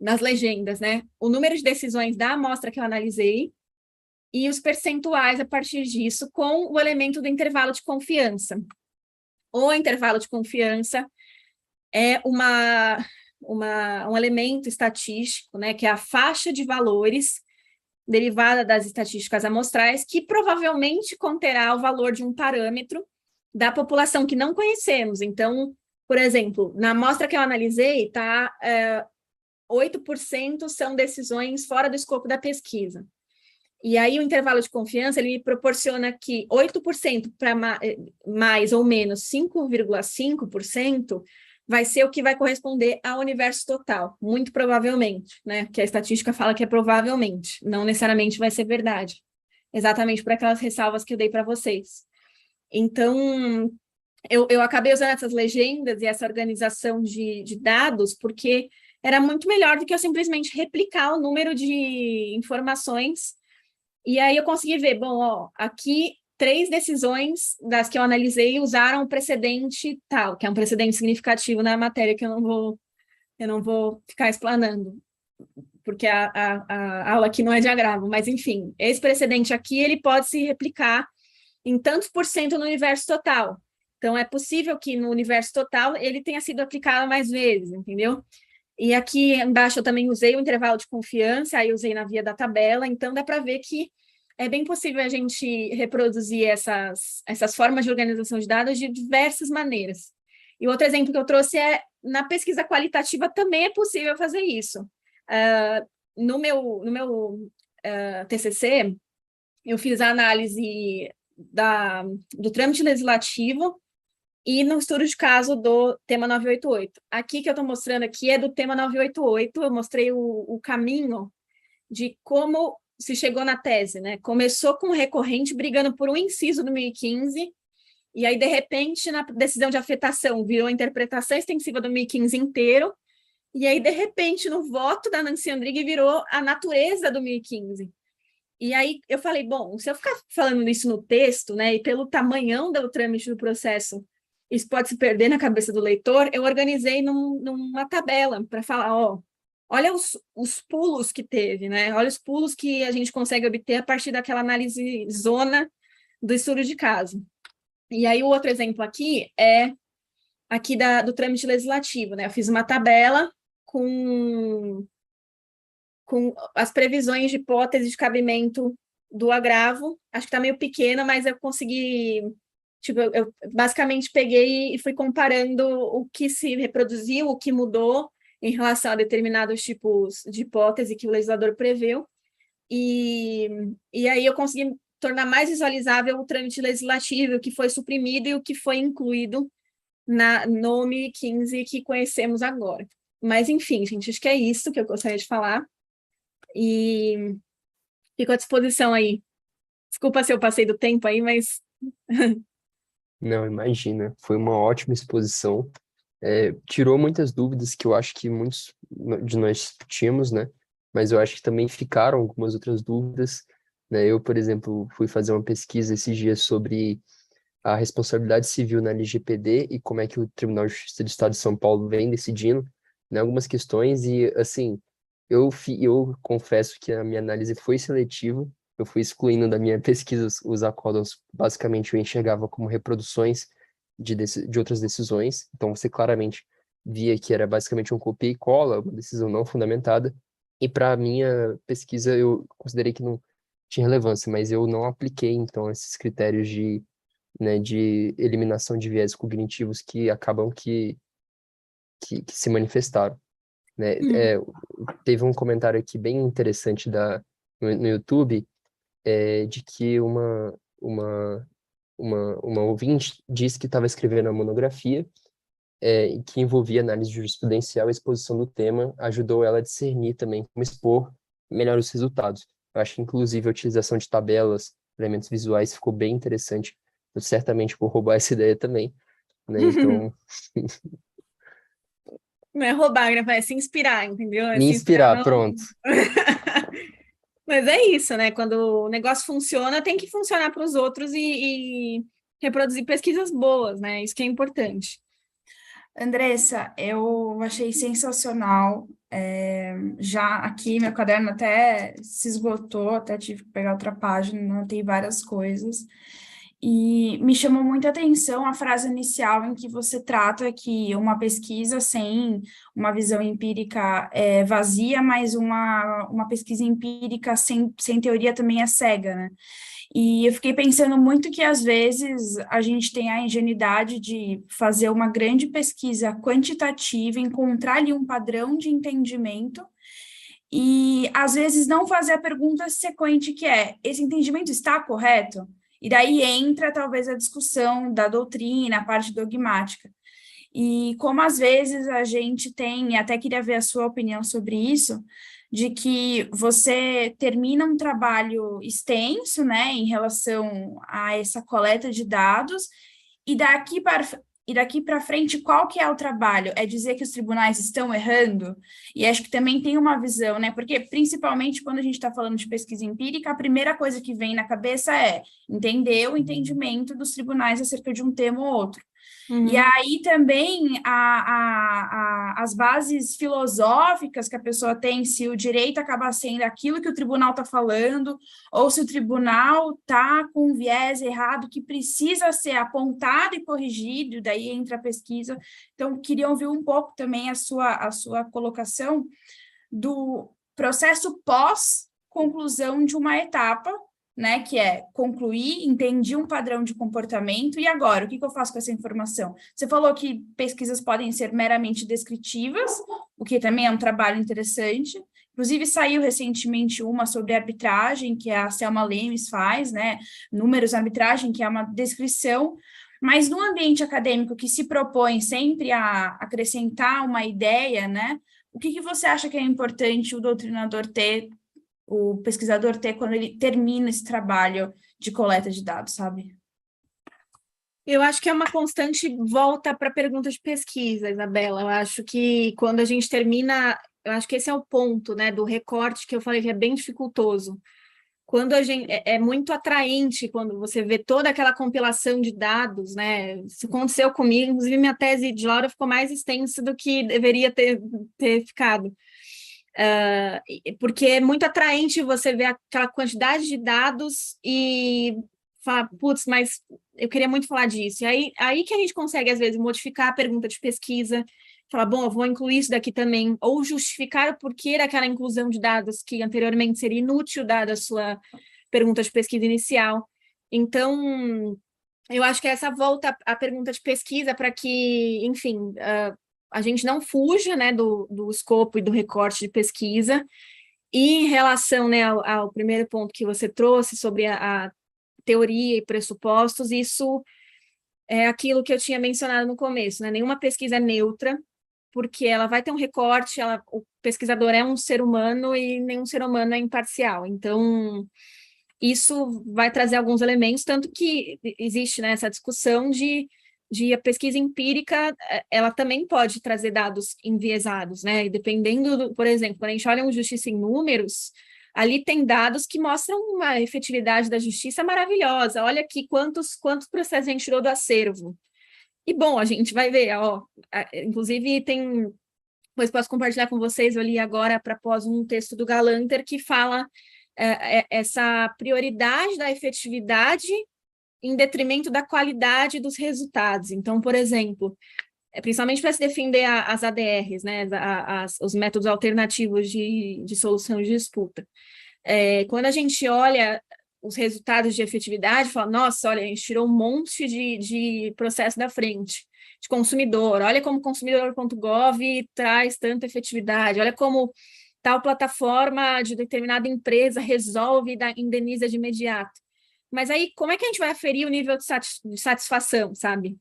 nas legendas, né, o número de decisões da amostra que eu analisei e os percentuais a partir disso com o elemento do intervalo de confiança. O intervalo de confiança é um elemento estatístico, né, que é a faixa de valores derivada das estatísticas amostrais, que provavelmente conterá o valor de um parâmetro da população que não conhecemos. Então, por exemplo, na amostra que eu analisei, 8% são decisões fora do escopo da pesquisa. E aí o intervalo de confiança, ele proporciona que 8% para mais ou menos 5,5% vai ser o que vai corresponder ao universo total, muito provavelmente, né? Que a estatística fala que é provavelmente, não necessariamente vai ser verdade. Exatamente por aquelas ressalvas que eu dei para vocês. Então, eu acabei usando essas legendas e essa organização de dados, porque era muito melhor do que eu simplesmente replicar o número de informações. E aí eu consegui ver, bom, aqui 3 decisões das que eu analisei usaram o precedente tal, que é um precedente significativo na matéria que eu não vou ficar explanando, porque a aula aqui não é de agravo, mas enfim, esse precedente aqui, ele pode se replicar em tantos por cento no universo total. Então, é possível que no universo total ele tenha sido aplicado mais vezes, entendeu? E aqui embaixo eu também usei o intervalo de confiança, aí usei na via da tabela, então dá para ver que é bem possível a gente reproduzir essas formas de organização de dados de diversas maneiras. E outro exemplo que eu trouxe é, na pesquisa qualitativa também é possível fazer isso. No meu TCC, eu fiz a análise do trâmite legislativo e no estudo de caso do tema 988. Aqui que eu estou mostrando aqui é do tema 988, eu mostrei o caminho de como se chegou na tese, né? Começou com o recorrente brigando por um inciso do 1015, e aí, de repente, na decisão de afetação, virou a interpretação extensiva do 1015 inteiro, e aí, de repente, no voto da Nancy Andrighi, virou a natureza do 1015. E aí eu falei, bom, se eu ficar falando isso no texto, né, e pelo tamanhão do trâmite do processo, isso pode se perder na cabeça do leitor, eu organizei numa tabela para falar, olha os pulos que teve, né? Olha os pulos que a gente consegue obter a partir daquela análise zona do estudo de caso. E aí o outro exemplo aqui é aqui do trâmite legislativo, né? Eu fiz uma tabela com as previsões de hipótese de cabimento do agravo. Acho que está meio pequena, mas eu consegui... Tipo, eu basicamente peguei e fui comparando o que se reproduziu, o que mudou em relação a determinados tipos de hipótese que o legislador preveu. E aí eu consegui tornar mais visualizável o trâmite legislativo, o que foi suprimido e o que foi incluído no 1015 que conhecemos agora. Mas, enfim, gente, acho que é isso que eu gostaria de falar. E fico à disposição aí. Desculpa se eu passei do tempo aí, mas... Não, imagina, foi uma ótima exposição. Tirou muitas dúvidas que eu acho que muitos de nós tínhamos, né? Mas eu acho que também ficaram algumas outras dúvidas, né? Eu, por exemplo, fui fazer uma pesquisa esses dias sobre a responsabilidade civil na LGPD e como é que o Tribunal de Justiça do Estado de São Paulo vem decidindo, né, algumas questões e, assim, eu confesso que a minha análise foi seletiva, eu fui excluindo da minha pesquisa os acórdãos, basicamente eu enxergava como reproduções de outras decisões, então você claramente via que era basicamente um copia e cola, uma decisão não fundamentada, e para a minha pesquisa eu considerei que não tinha relevância, mas eu não apliquei, então, esses critérios né, de eliminação de viés cognitivos que acabam que se manifestaram, né? Teve um comentário aqui bem interessante no YouTube, de que uma ouvinte disse que estava escrevendo a monografia e que envolvia análise jurisprudencial e exposição do tema, ajudou ela a discernir também como expor melhor os resultados. Eu acho que, inclusive, a utilização de tabelas, elementos visuais ficou bem interessante. Eu certamente vou roubar essa ideia também, né? Então, Não é roubar, né? É se inspirar, entendeu? É me se inspirar, inspirar, não... pronto. Mas é isso, né? Quando o negócio funciona, tem que funcionar para os outros e reproduzir pesquisas boas, né? Isso que é importante. Andressa, eu achei sensacional. Já aqui, meu caderno até se esgotou, até tive que pegar outra página, tem várias coisas. E me chamou muita atenção a frase inicial em que você trata que uma pesquisa sem uma visão empírica é vazia, mas uma pesquisa empírica sem teoria também é cega, né? E eu fiquei pensando muito que, às vezes, a gente tem a ingenuidade de fazer uma grande pesquisa quantitativa, encontrar ali um padrão de entendimento e, às vezes, não fazer a pergunta sequente que é, esse entendimento está correto? E daí entra, talvez, a discussão da doutrina, a parte dogmática. E como, às vezes, a gente tem, até queria ver a sua opinião sobre isso, de que você termina um trabalho extenso, né, em relação a essa coleta de dados, e E daqui para frente, qual que é o trabalho? É dizer que os tribunais estão errando? E acho que também tem uma visão, né? Porque, principalmente, quando a gente está falando de pesquisa empírica, a primeira coisa que vem na cabeça é entender o entendimento dos tribunais acerca de um tema ou outro. E aí também as bases filosóficas que a pessoa tem, se o direito acaba sendo aquilo que o tribunal está falando, ou se o tribunal está com um viés errado que precisa ser apontado e corrigido, daí entra a pesquisa. Então, queria ouvir um pouco também a sua colocação do processo pós-conclusão de uma etapa, né, que é concluir, entendi um padrão de comportamento, e agora, o que eu faço com essa informação? Você falou que pesquisas podem ser meramente descritivas, o que também é um trabalho interessante. Inclusive, saiu recentemente uma sobre arbitragem, que a Selma Lemes faz, né, números arbitragem, que é uma descrição, mas no ambiente acadêmico que se propõe sempre a acrescentar uma ideia, né, o que você acha que é importante o doutrinador ter, o pesquisador ter quando ele termina esse trabalho de coleta de dados, sabe? Eu acho que é uma constante volta para a pergunta de pesquisa, Isabela. Eu acho que quando a gente termina, eu acho que esse é o ponto, né, do recorte que eu falei que é bem dificultoso. Quando a gente é muito atraente quando você vê toda aquela compilação de dados, né? Isso aconteceu comigo, inclusive minha tese de Laura ficou mais extensa do que deveria ter ficado. Porque é muito atraente você ver aquela quantidade de dados e falar, putz, mas eu queria muito falar disso. E aí que a gente consegue, às vezes, modificar a pergunta de pesquisa, falar, bom, eu vou incluir isso daqui também, ou justificar o porquê daquela inclusão de dados que anteriormente seria inútil, dada a sua pergunta de pesquisa inicial. Então, eu acho que essa volta à pergunta de pesquisa para que, enfim, a gente não fuja, né, do escopo e do recorte de pesquisa. E em relação, né, ao primeiro ponto que você trouxe sobre a teoria e pressupostos, isso é aquilo que eu tinha mencionado no começo, né? Nenhuma pesquisa é neutra, porque ela vai ter um recorte, o pesquisador é um ser humano e nenhum ser humano é imparcial. Então, isso vai trazer alguns elementos, tanto que existe, né, essa discussão de a pesquisa empírica, ela também pode trazer dados enviesados, né? E dependendo, por exemplo, quando a gente olha uma justiça em números, ali tem dados que mostram uma efetividade da justiça maravilhosa. Olha aqui quantos processos a gente tirou do acervo. E, bom, a gente vai ver, ó, inclusive tem, depois posso compartilhar com vocês, eu li agora para pós um texto do Galanter que fala essa prioridade da efetividade em detrimento da qualidade dos resultados. Então, por exemplo, principalmente para se defender as ADRs, né, os métodos alternativos de solução de disputa. Quando a gente olha os resultados de efetividade, fala, nossa, olha, a gente tirou um monte de processo da frente, de consumidor, olha como consumidor.gov traz tanta efetividade, olha como tal plataforma de determinada empresa resolve e indeniza de imediato. Mas aí, como é que a gente vai aferir o nível de satisfação, sabe?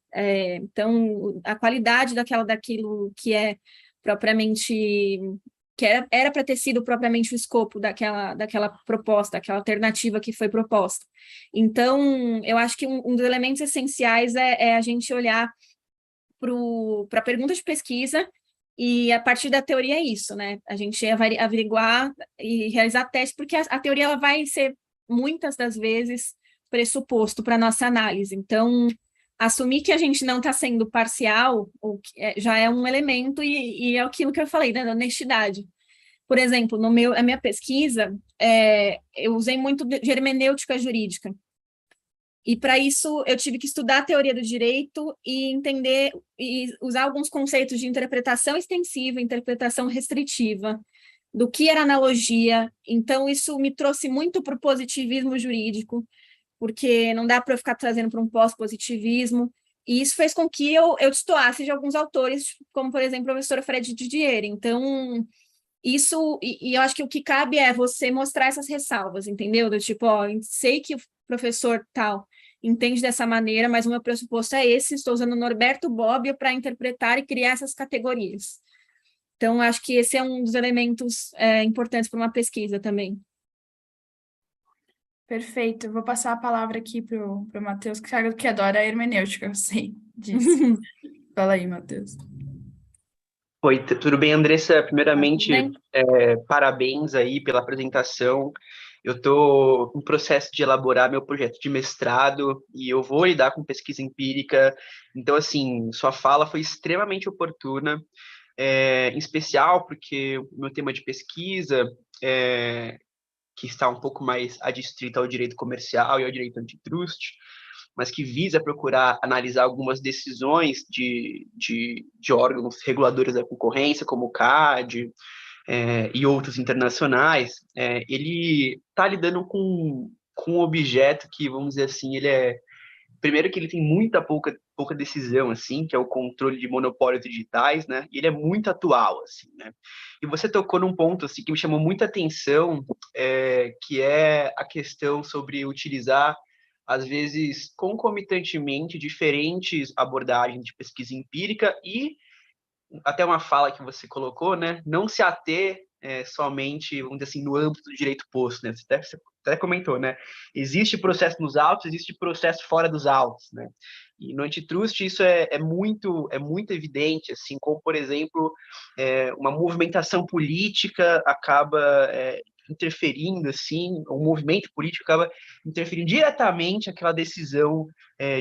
Então, a qualidade daquilo que é propriamente... que era para ter sido propriamente o escopo daquela proposta, daquela alternativa que foi proposta. Então, eu acho que um dos elementos essenciais é a gente olhar para a pergunta de pesquisa e, a partir da teoria, é isso, né? A gente averiguar e realizar testes, porque a teoria ela vai ser, muitas das vezes, pressuposto para a nossa análise. Então, assumir que a gente não está sendo parcial já é um elemento, e é aquilo que eu falei, né, da honestidade. Por exemplo, a minha pesquisa, eu usei muito de hermenêutica jurídica. E, para isso, eu tive que estudar a teoria do direito e entender e usar alguns conceitos de interpretação extensiva, interpretação restritiva, do que era analogia. Então, isso me trouxe muito para o positivismo jurídico, porque não dá para eu ficar trazendo para um pós-positivismo, e isso fez com que eu destoasse de alguns autores, como, por exemplo, o professor Fred Didier. Então, isso, e eu acho que o que cabe é você mostrar essas ressalvas, entendeu? Do tipo, ó, sei que o professor tal entende dessa maneira, mas o meu pressuposto é esse, estou usando o Norberto Bobbio para interpretar e criar essas categorias. Então, acho que esse é um dos elementos importantes para uma pesquisa também. Perfeito. Eu vou passar a palavra aqui para o Matheus, que adora a hermenêutica, eu sei. disso. Fala aí, Matheus. Oi, tudo bem, Andressa? Primeiramente, Bem, parabéns aí pela apresentação. Eu estou em processo de elaborar meu projeto de mestrado e eu vou lidar com pesquisa empírica. Então, assim, sua fala foi extremamente oportuna, em especial porque o meu tema de pesquisa, que está um pouco mais adstrito ao direito comercial e ao direito antitrust, mas que visa procurar analisar algumas decisões de órgãos reguladores da concorrência, como o CAD, e outros internacionais, ele está lidando com um objeto que, vamos dizer assim, primeiro que ele tem pouca decisão, assim, que é o controle de monopólios digitais, né? E ele é muito atual, assim, né? E você tocou num ponto, assim, que me chamou muita atenção, que é a questão sobre utilizar, às vezes, concomitantemente, diferentes abordagens de pesquisa empírica e até uma fala que você colocou, né? Não se ater somente, vamos dizer assim, no âmbito do direito posto, né? Você até comentou, né? Existe processo nos autos, existe processo fora dos autos, né? E no antitrust isso é muito evidente, assim, como, por exemplo, uma movimentação política acaba interferindo, assim, o movimento político acaba interferindo diretamente aquela decisão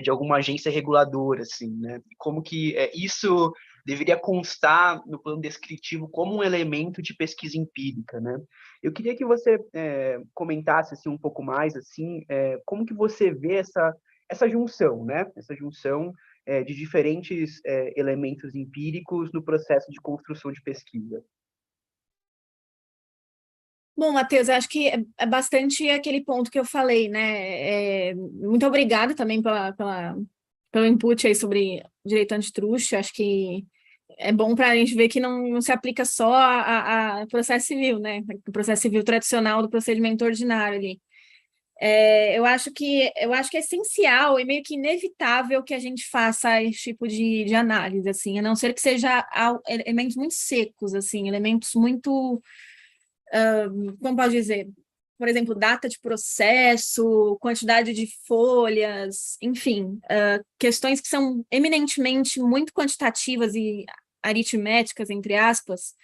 de alguma agência reguladora, assim, né? E como que isso deveria constar no plano descritivo como um elemento de pesquisa empírica, né? Eu queria que você comentasse assim, um pouco mais assim, como que você vê essa junção, né? Essa junção de diferentes elementos empíricos no processo de construção de pesquisa. bom, Matheus, acho que é bastante aquele ponto que eu falei, né? Muito obrigada também pelo input aí sobre direito antitruste. Acho que é bom para a gente ver que não se aplica só a processo civil, né? O processo civil tradicional do procedimento ordinário ali. Eu acho que é essencial e meio que inevitável que a gente faça esse tipo de análise, assim, a não ser que seja elementos muito secos, assim, elementos muito, como pode dizer, por exemplo, data de processo, quantidade de folhas, enfim, questões que são eminentemente muito quantitativas e aritméticas, entre aspas.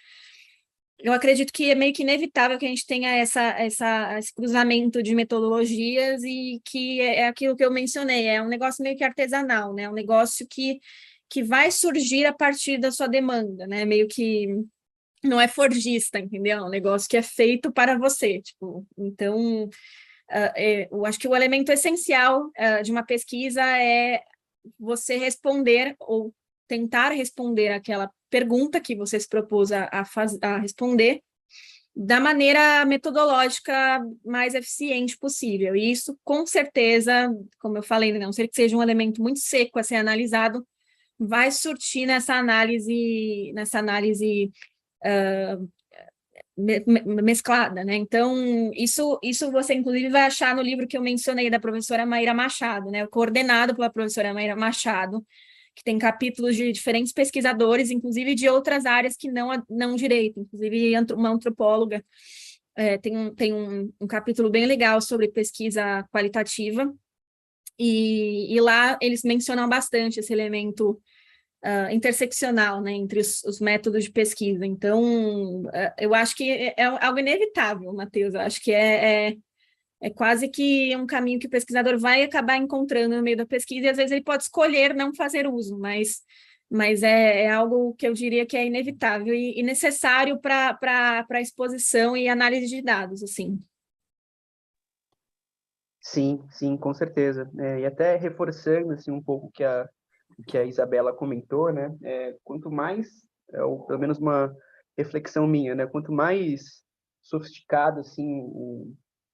Eu acredito que é meio que inevitável que a gente tenha esse cruzamento de metodologias e que é aquilo que eu mencionei, é um negócio meio que artesanal, né? Um negócio que vai surgir a partir da sua demanda, né? Meio que não é forjista, entendeu? É um negócio que é feito para você, tipo, então eu acho que o elemento essencial de uma pesquisa é você responder ou tentar responder aquela pergunta que você se propôs a responder da maneira metodológica mais eficiente possível. E isso, com certeza, como eu falei, a não ser que seja um elemento muito seco a ser analisado, vai surtir nessa análise mesclada, né? Então, isso você, inclusive, vai achar no livro que eu mencionei, da professora Maíra Machado, né? Coordenado pela professora Maíra Machado, que tem capítulos de diferentes pesquisadores, inclusive de outras áreas que não direito, inclusive uma antropóloga. Tem um capítulo bem legal sobre pesquisa qualitativa, e lá eles mencionam bastante esse elemento interseccional, né, entre os métodos de pesquisa. Então, eu acho que é algo inevitável, Matheus. Eu acho que é quase que um caminho que o pesquisador vai acabar encontrando no meio da pesquisa, e às vezes ele pode escolher não fazer uso, mas é algo que eu diria que é inevitável e necessário para a exposição e análise de dados, assim. Sim, com certeza. E até reforçando assim, um pouco que a Isabela comentou, né? Quanto mais, ou pelo menos uma reflexão minha, né? Quanto mais sofisticado assim,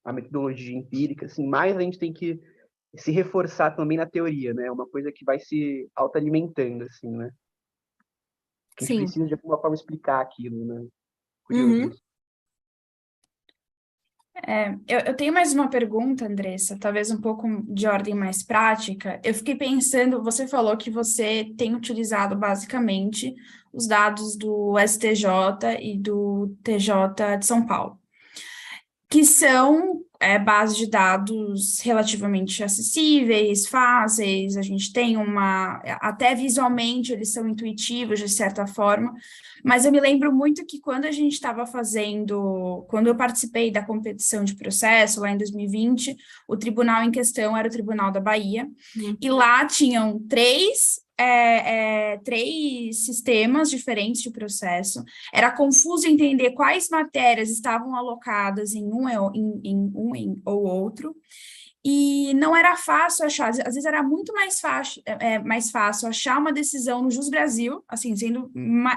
a metodologia empírica, assim, mais a gente tem que se reforçar também na teoria, né? É uma coisa que vai se autoalimentando, assim, né? A gente Sim. precisa de alguma forma explicar aquilo, né? Curioso Uhum. isso. Eu tenho mais uma pergunta, Andressa, talvez um pouco de ordem mais prática. Eu fiquei pensando, você falou que você tem utilizado basicamente os dados do STJ e do TJ de São Paulo, que são bases de dados relativamente acessíveis, fáceis, a gente tem até visualmente eles são intuitivos de certa forma, mas eu me lembro muito que quando a gente estava quando eu participei da competição de processo, lá em 2020, o tribunal em questão era o Tribunal da Bahia, e lá tinham três sistemas diferentes de processo. Era confuso entender quais matérias estavam alocadas em um ou outro, e não era fácil achar, às vezes era muito mais fácil achar uma decisão no Jus Brasil, assim, sendo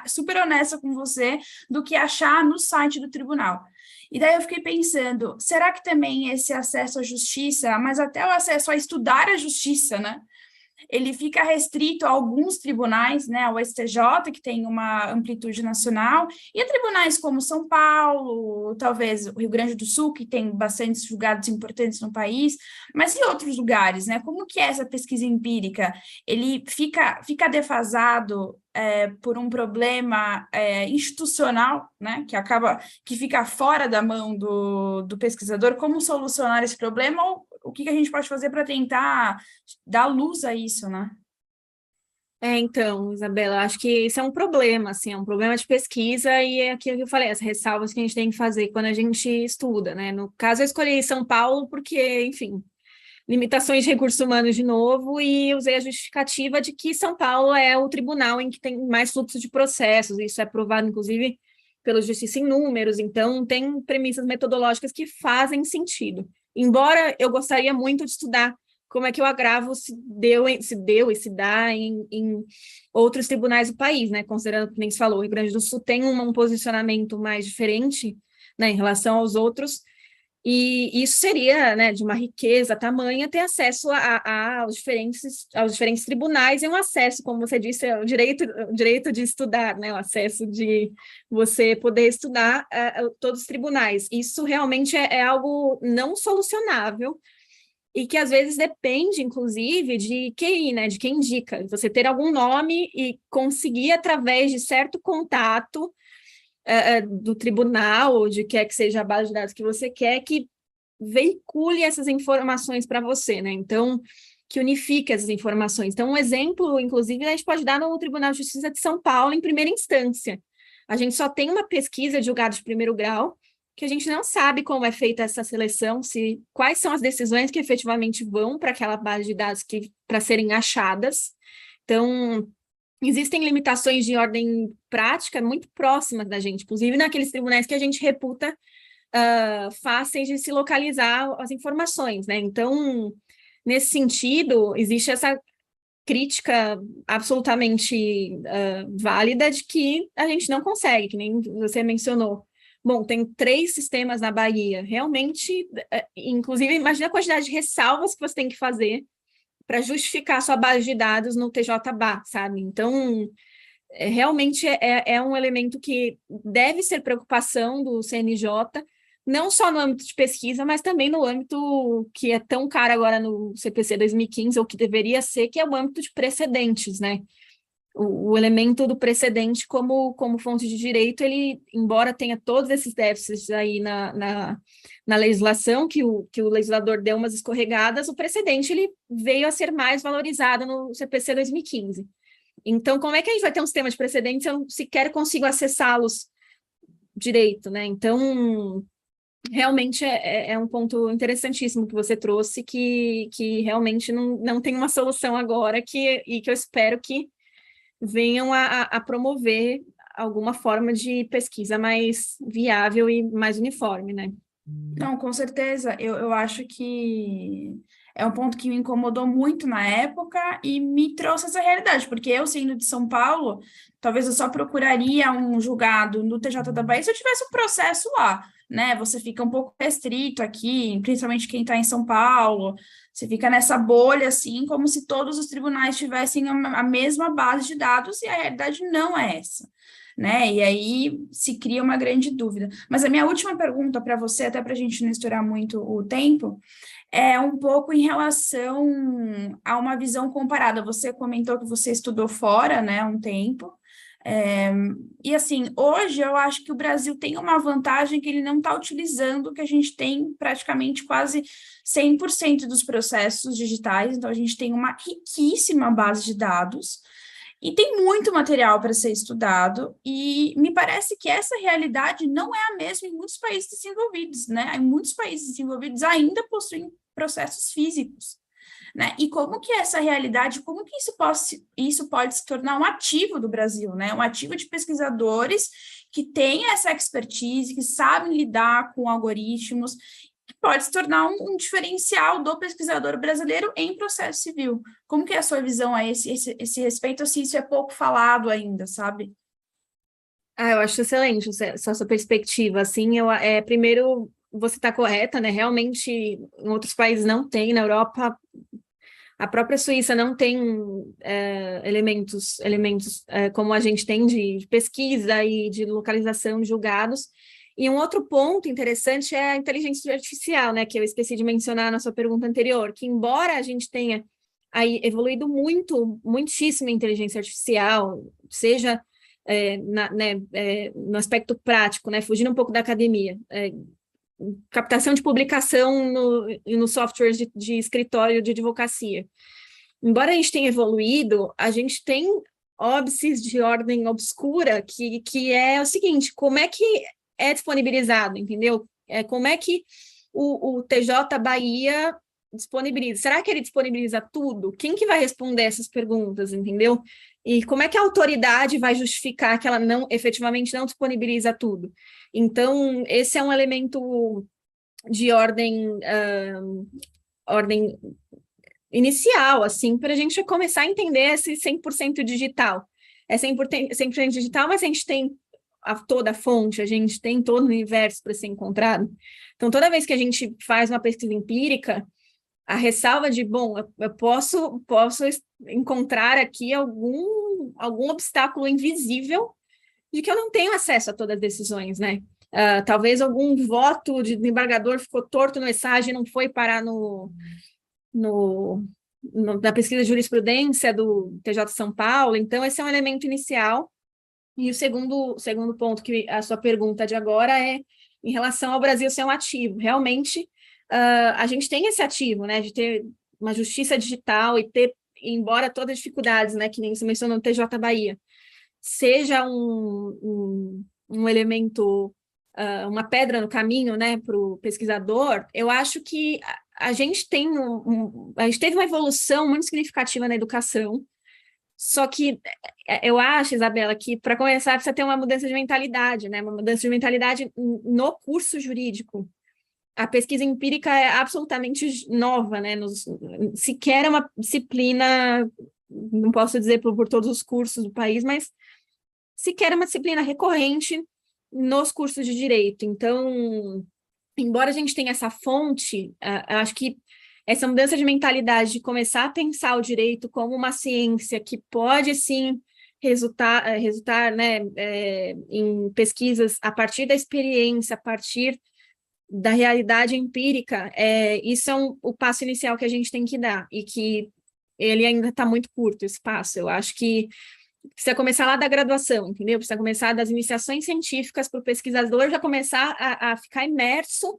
super honesta com você, do que achar no site do tribunal. E daí eu fiquei pensando, será que também esse acesso à justiça, mas até o acesso a estudar a justiça, né? Ele fica restrito a alguns tribunais, né, ao STJ, que tem uma amplitude nacional, e a tribunais como São Paulo, talvez o Rio Grande do Sul, que tem bastantes julgados importantes no país, mas e outros lugares, né? Como que é essa pesquisa empírica? Ele fica defasado por um problema institucional, né, que fica fora da mão do pesquisador. Como solucionar esse problema, ou o que a gente pode fazer para tentar dar luz a isso, né? Então, Isabela, acho que isso é um problema, assim, é um problema de pesquisa, e é aquilo que eu falei, as ressalvas que a gente tem que fazer quando a gente estuda, né? No caso, eu escolhi São Paulo porque, enfim, limitações de recursos humanos de novo, e usei a justificativa de que São Paulo é o tribunal em que tem mais fluxo de processos, isso é provado, inclusive, pelo Justiça em Números, então tem premissas metodológicas que fazem sentido. Embora eu gostaria muito de estudar como é que o agravo se deu e se dá em outros tribunais do país, né? Considerando que nem se falou, o Rio Grande do Sul tem um posicionamento mais diferente, né, em relação aos outros, e isso seria, né, de uma riqueza tamanha ter acesso aos diferentes tribunais, e um acesso, como você disse, o direito de estudar, né, o acesso de você poder estudar todos os tribunais. Isso realmente é algo não solucionável, e que às vezes depende, inclusive, de QI, né, de quem indica. Você ter algum nome e conseguir, através de certo contato do tribunal, ou de quer que seja a base de dados que você quer, que veicule essas informações para você, né? Então, que unifique essas informações. Então, um exemplo, inclusive, a gente pode dar no Tribunal de Justiça de São Paulo, em primeira instância. A gente só tem uma pesquisa de julgados de primeiro grau, que a gente não sabe como é feita essa seleção, quais são as decisões que efetivamente vão para aquela base de dados para serem achadas. Então, existem limitações de ordem prática muito próximas da gente, inclusive naqueles tribunais que a gente reputa fáceis de se localizar as informações, né? Então, nesse sentido, existe essa crítica absolutamente válida de que a gente não consegue, que nem você mencionou. Bom, tem 3 sistemas na Bahia, realmente, inclusive, imagina a quantidade de ressalvas que você tem que fazer para justificar sua base de dados no TJBA, sabe? Então, realmente é um elemento que deve ser preocupação do CNJ, não só no âmbito de pesquisa, mas também no âmbito que é tão caro agora no CPC 2015, ou que deveria ser, que é o âmbito de precedentes, né? O elemento do precedente como fonte de direito, ele, embora tenha todos esses déficits aí na legislação, que o legislador deu umas escorregadas, o precedente ele veio a ser mais valorizado no CPC 2015. Então, como é que a gente vai ter um sistema de precedentes se eu não sequer consigo acessá-los direito, né? Então, realmente é um ponto interessantíssimo que você trouxe, que realmente não tem uma solução agora, e que eu espero que venham a promover alguma forma de pesquisa mais viável e mais uniforme, né? Não, com certeza. Eu acho que é um ponto que me incomodou muito na época e me trouxe essa realidade, porque eu, sendo de São Paulo, talvez eu só procuraria um julgado no TJ da Bahia se eu tivesse um processo lá, né? Você fica um pouco restrito aqui, principalmente quem está em São Paulo, você fica nessa bolha, assim, como se todos os tribunais tivessem a mesma base de dados, e a realidade não é essa, né? E aí se cria uma grande dúvida. Mas a minha última pergunta para você, até para a gente não estourar muito o tempo, é um pouco em relação a uma visão comparada. Você comentou que você estudou fora, né, um tempo. E assim, hoje eu acho que o Brasil tem uma vantagem que ele não está utilizando, que a gente tem praticamente quase 100% dos processos digitais, então a gente tem uma riquíssima base de dados, e tem muito material para ser estudado, e me parece que essa realidade não é a mesma em muitos países desenvolvidos, né? Em muitos países desenvolvidos ainda possuem processos físicos, né? E como que essa realidade, como que isso pode se tornar um ativo do Brasil, né? Um ativo de pesquisadores que têm essa expertise, que sabem lidar com algoritmos, que pode se tornar um diferencial do pesquisador brasileiro em processo civil. Como que é a sua visão a esse respeito, ou se isso é pouco falado ainda, sabe? Eu acho excelente essa sua perspectiva, assim, primeiro, você está correta, né, realmente em outros países não tem, na Europa, a própria Suíça não tem elementos como a gente tem de pesquisa e de localização de julgados. E um outro ponto interessante é a inteligência artificial, né, que eu esqueci de mencionar na sua pergunta anterior, que embora a gente tenha aí evoluído muitíssimo a inteligência artificial, seja no aspecto prático, né, fugindo um pouco da academia, captação de publicação no software de escritório de advocacia. Embora a gente tenha evoluído, a gente tem óbices de ordem obscura que é o seguinte, como é que é disponibilizado, entendeu? Como é que o TJ Bahia disponibiliza? Será que ele disponibiliza tudo? Quem que vai responder essas perguntas, entendeu? E como é que a autoridade vai justificar que ela efetivamente não disponibiliza tudo? Então, esse é um elemento de ordem inicial, assim, para a gente começar a entender esse 100% digital. É 100% digital, mas a gente tem toda a fonte, a gente tem todo o universo para ser encontrado. Então, toda vez que a gente faz uma pesquisa empírica, a ressalva de, bom, eu posso encontrar aqui algum obstáculo invisível de que eu não tenho acesso a todas as decisões, né? Talvez algum voto de embargador ficou torto no ESAG e não foi parar na pesquisa de jurisprudência do TJ São Paulo. Então, esse é um elemento inicial. E o segundo ponto que a sua pergunta de agora é em relação ao Brasil ser um ativo. Realmente, a gente tem esse ativo, né, de ter uma justiça digital e ter, embora todas as dificuldades, né, que nem você mencionou no TJ Bahia, seja um elemento, uma pedra no caminho, né, para o pesquisador, eu acho que a gente tem a gente teve uma evolução muito significativa na educação, só que eu acho, Isabela, que para começar precisa ter uma mudança de mentalidade, né, uma mudança de mentalidade no curso jurídico. A pesquisa empírica é absolutamente nova, né, sequer é uma disciplina, não posso dizer por todos os cursos do país, mas sequer é uma disciplina recorrente nos cursos de direito. Então, embora a gente tenha essa fonte, acho que essa mudança de mentalidade de começar a pensar o direito como uma ciência que pode, sim, resultar né, em pesquisas a partir da experiência, a partir da realidade empírica, isso é o passo inicial que a gente tem que dar, e que ele ainda está muito curto, esse passo. Eu acho que precisa começar lá da graduação, entendeu? Precisa começar das iniciações científicas para o pesquisador já começar a ficar imerso,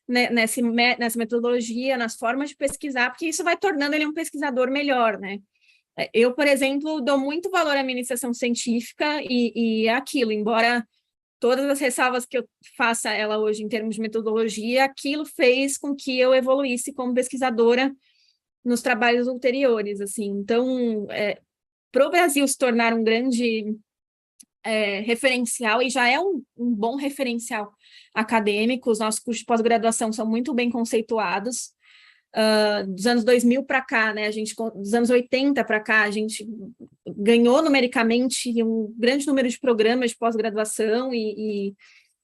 né, nessa metodologia, nas formas de pesquisar, porque isso vai tornando ele um pesquisador melhor, né? Eu, por exemplo, dou muito valor à minha iniciação científica e é aquilo, embora todas as ressalvas que eu faça ela hoje em termos de metodologia, aquilo fez com que eu evoluísse como pesquisadora nos trabalhos ulteriores, assim. Então, para o Brasil se tornar um grande referencial, e já é um bom referencial acadêmico, os nossos cursos de pós-graduação são muito bem conceituados. Dos anos 2000 para cá, né, dos anos 80 para cá, a gente ganhou numericamente um grande número de programas de pós-graduação e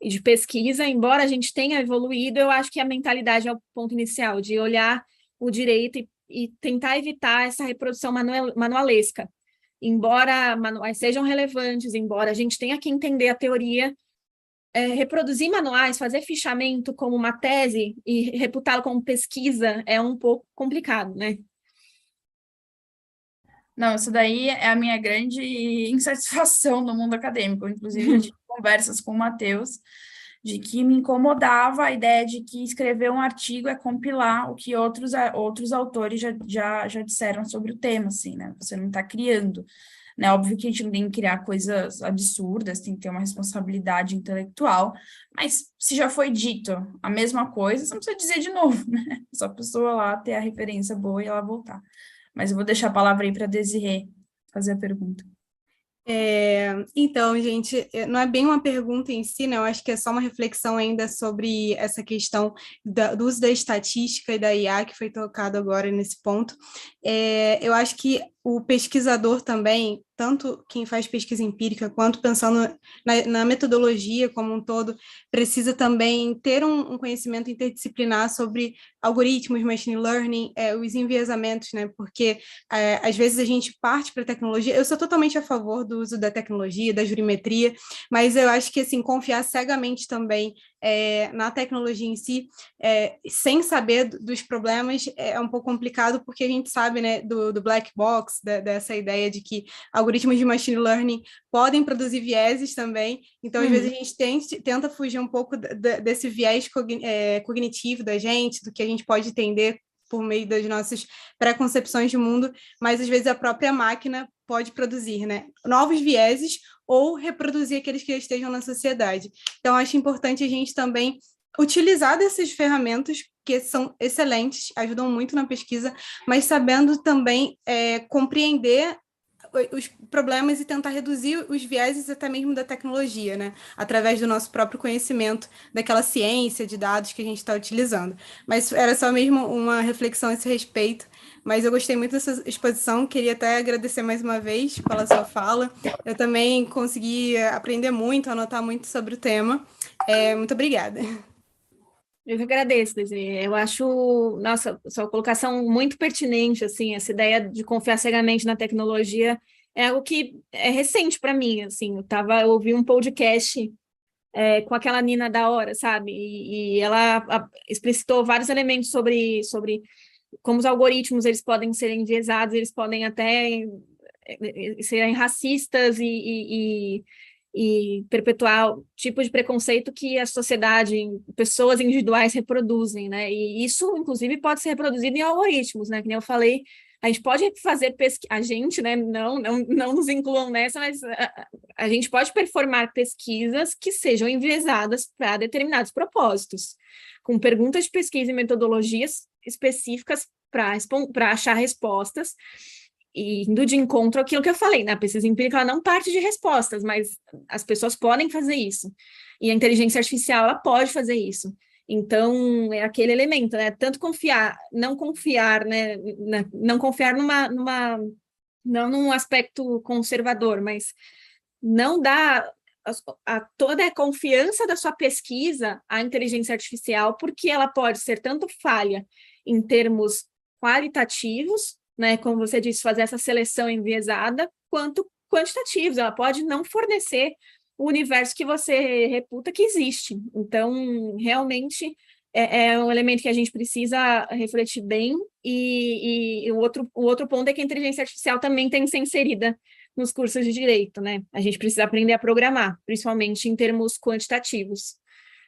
de pesquisa. Embora a gente tenha evoluído, eu acho que a mentalidade é o ponto inicial, de olhar o direito e tentar evitar essa reprodução manualesca. Embora manuais sejam relevantes, embora a gente tenha que entender a teoria, reproduzir manuais, fazer fichamento como uma tese e reputá-lo como pesquisa é um pouco complicado, né? Não, isso daí é a minha grande insatisfação no mundo acadêmico. Inclusive, eu tive conversas com o Matheus de que me incomodava a ideia de que escrever um artigo é compilar o que outros autores já disseram sobre o tema, assim, né? Você não está criando, né? Óbvio que a gente não tem que criar coisas absurdas, tem que ter uma responsabilidade intelectual, mas se já foi dito a mesma coisa, você não precisa dizer de novo, né? Só a pessoa lá ter a referência boa e ela voltar. Mas eu vou deixar a palavra aí para a Desirê fazer a pergunta. Então, gente, não é bem uma pergunta em si, né? Eu acho que é só uma reflexão ainda sobre essa questão do uso da estatística e da IA que foi tocado agora nesse ponto. Eu acho que o pesquisador também, tanto quem faz pesquisa empírica, quanto pensando na metodologia como um todo, precisa também ter um conhecimento interdisciplinar sobre algoritmos, machine learning, os enviesamentos, né? Porque às vezes a gente parte para a tecnologia. Eu sou totalmente a favor do uso da tecnologia, da jurimetria, mas eu acho que assim, confiar cegamente também na tecnologia em si, sem saber dos problemas, é um pouco complicado, porque a gente sabe, né, do black box, dessa ideia de que algoritmos de machine learning podem produzir vieses também, então às vezes a gente tenta fugir um pouco desse viés cognitivo da gente, do que a gente pode entender por meio das nossas preconcepções de mundo, mas às vezes a própria máquina pode produzir, né, novos vieses ou reproduzir aqueles que estejam na sociedade. Então, acho importante a gente também utilizar dessas ferramentas que são excelentes, ajudam muito na pesquisa, mas sabendo também compreender os problemas e tentar reduzir os vieses até mesmo da tecnologia, né? Através do nosso próprio conhecimento daquela ciência de dados que a gente está utilizando. Mas era só mesmo uma reflexão a esse respeito. Mas eu gostei muito dessa exposição, queria até agradecer mais uma vez pela sua fala. Eu também consegui aprender muito, anotar muito sobre o tema. Muito obrigada. Eu que agradeço, Desirê. Eu acho, nossa, sua colocação muito pertinente, assim, essa ideia de confiar cegamente na tecnologia é algo que é recente para mim, assim, eu ouvi um podcast com aquela Nina da Hora, sabe? E ela explicitou vários elementos sobre como os algoritmos eles podem ser enviesados, eles podem até serem racistas e perpetuar o tipo de preconceito que a sociedade, pessoas individuais reproduzem, né? E isso, inclusive, pode ser reproduzido em algoritmos, né? Que nem eu falei, a gente pode fazer pesquisa, a gente, né? Não nos incluam nessa, mas a gente pode performar pesquisas que sejam enviesadas para determinados propósitos, com perguntas de pesquisa e metodologias específicas para achar respostas, e indo de encontro àquilo que eu falei, né? A pesquisa empírica ela não parte de respostas, mas as pessoas podem fazer isso. E a inteligência artificial ela pode fazer isso. Então, é aquele elemento, né? Tanto não confiar, né? Não confiar não num aspecto conservador, mas não dar toda a confiança da sua pesquisa à inteligência artificial, porque ela pode ser tanto falha em termos qualitativos, né, como você disse, fazer essa seleção enviesada, quanto quantitativos. Ela pode não fornecer o universo que você reputa que existe. Então, realmente, é um elemento que a gente precisa refletir bem, e o outro ponto é que a inteligência artificial também tem que ser inserida nos cursos de direito, né? A gente precisa aprender a programar, principalmente em termos quantitativos.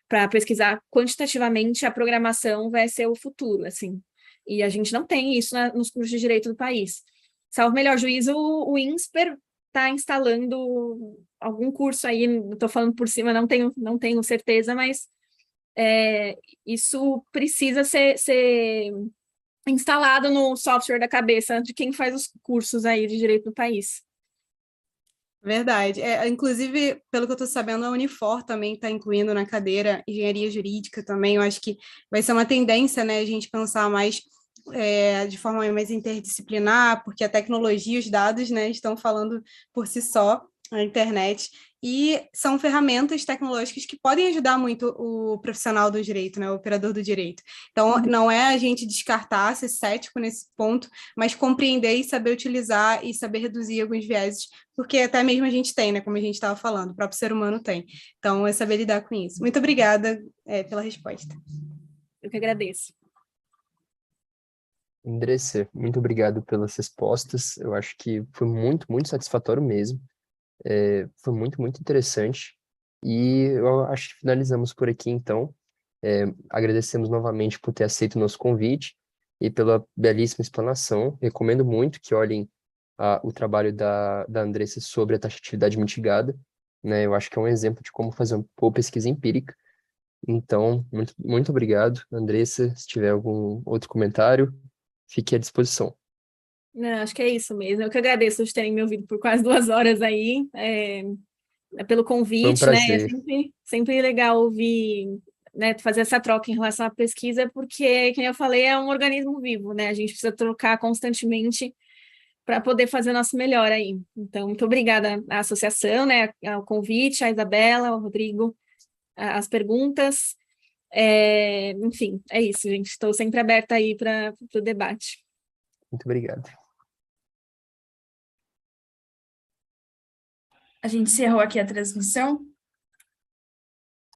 Para pesquisar quantitativamente, a programação vai ser o futuro, assim. E a gente não tem isso nos cursos de direito do país. Salvo melhor juízo, o INSPER está instalando algum curso aí, estou falando por cima, não tenho certeza, mas isso precisa ser instalado no software da cabeça de quem faz os cursos aí de direito do país. Verdade. Inclusive, pelo que eu estou sabendo, a Unifor também está incluindo na cadeira engenharia jurídica também. Eu acho que vai ser uma tendência, né, a gente pensar mais de forma mais interdisciplinar, porque a tecnologia e os dados, né, estão falando por si só, a internet, e são ferramentas tecnológicas que podem ajudar muito o profissional do direito, né, o operador do direito. Então, não é a gente descartar, ser cético nesse ponto, mas compreender e saber utilizar e saber reduzir alguns vieses, porque até mesmo a gente tem, né, como a gente estava falando, o próprio ser humano tem. Então, é saber lidar com isso. Muito obrigada pela resposta. Eu que agradeço. Andressa, muito obrigado pelas respostas. Eu acho que foi muito, muito satisfatório mesmo. Foi muito, muito interessante. E eu acho que finalizamos por aqui, então. Agradecemos novamente por ter aceito o nosso convite e pela belíssima explanação. Recomendo muito que olhem o trabalho da Andressa sobre a taxatividade mitigada, né? Eu acho que é um exemplo de como fazer uma boa pesquisa empírica. Então, muito, muito obrigado, Andressa. Se tiver algum outro comentário, fique à disposição. Não, acho que é isso mesmo. Eu que agradeço por terem me ouvido por quase 2 horas aí, pelo Foi um convite, né? É prazer. sempre legal ouvir, né, fazer essa troca em relação à pesquisa, porque, como eu falei, é um organismo vivo, né? A gente precisa trocar constantemente para poder fazer o nosso melhor aí. Então, muito obrigada à associação, né, ao convite, à Isabela, ao Rodrigo, as perguntas. Enfim, é isso, gente. Estou sempre aberta aí para o debate. Muito obrigado. A gente encerrou aqui a transmissão.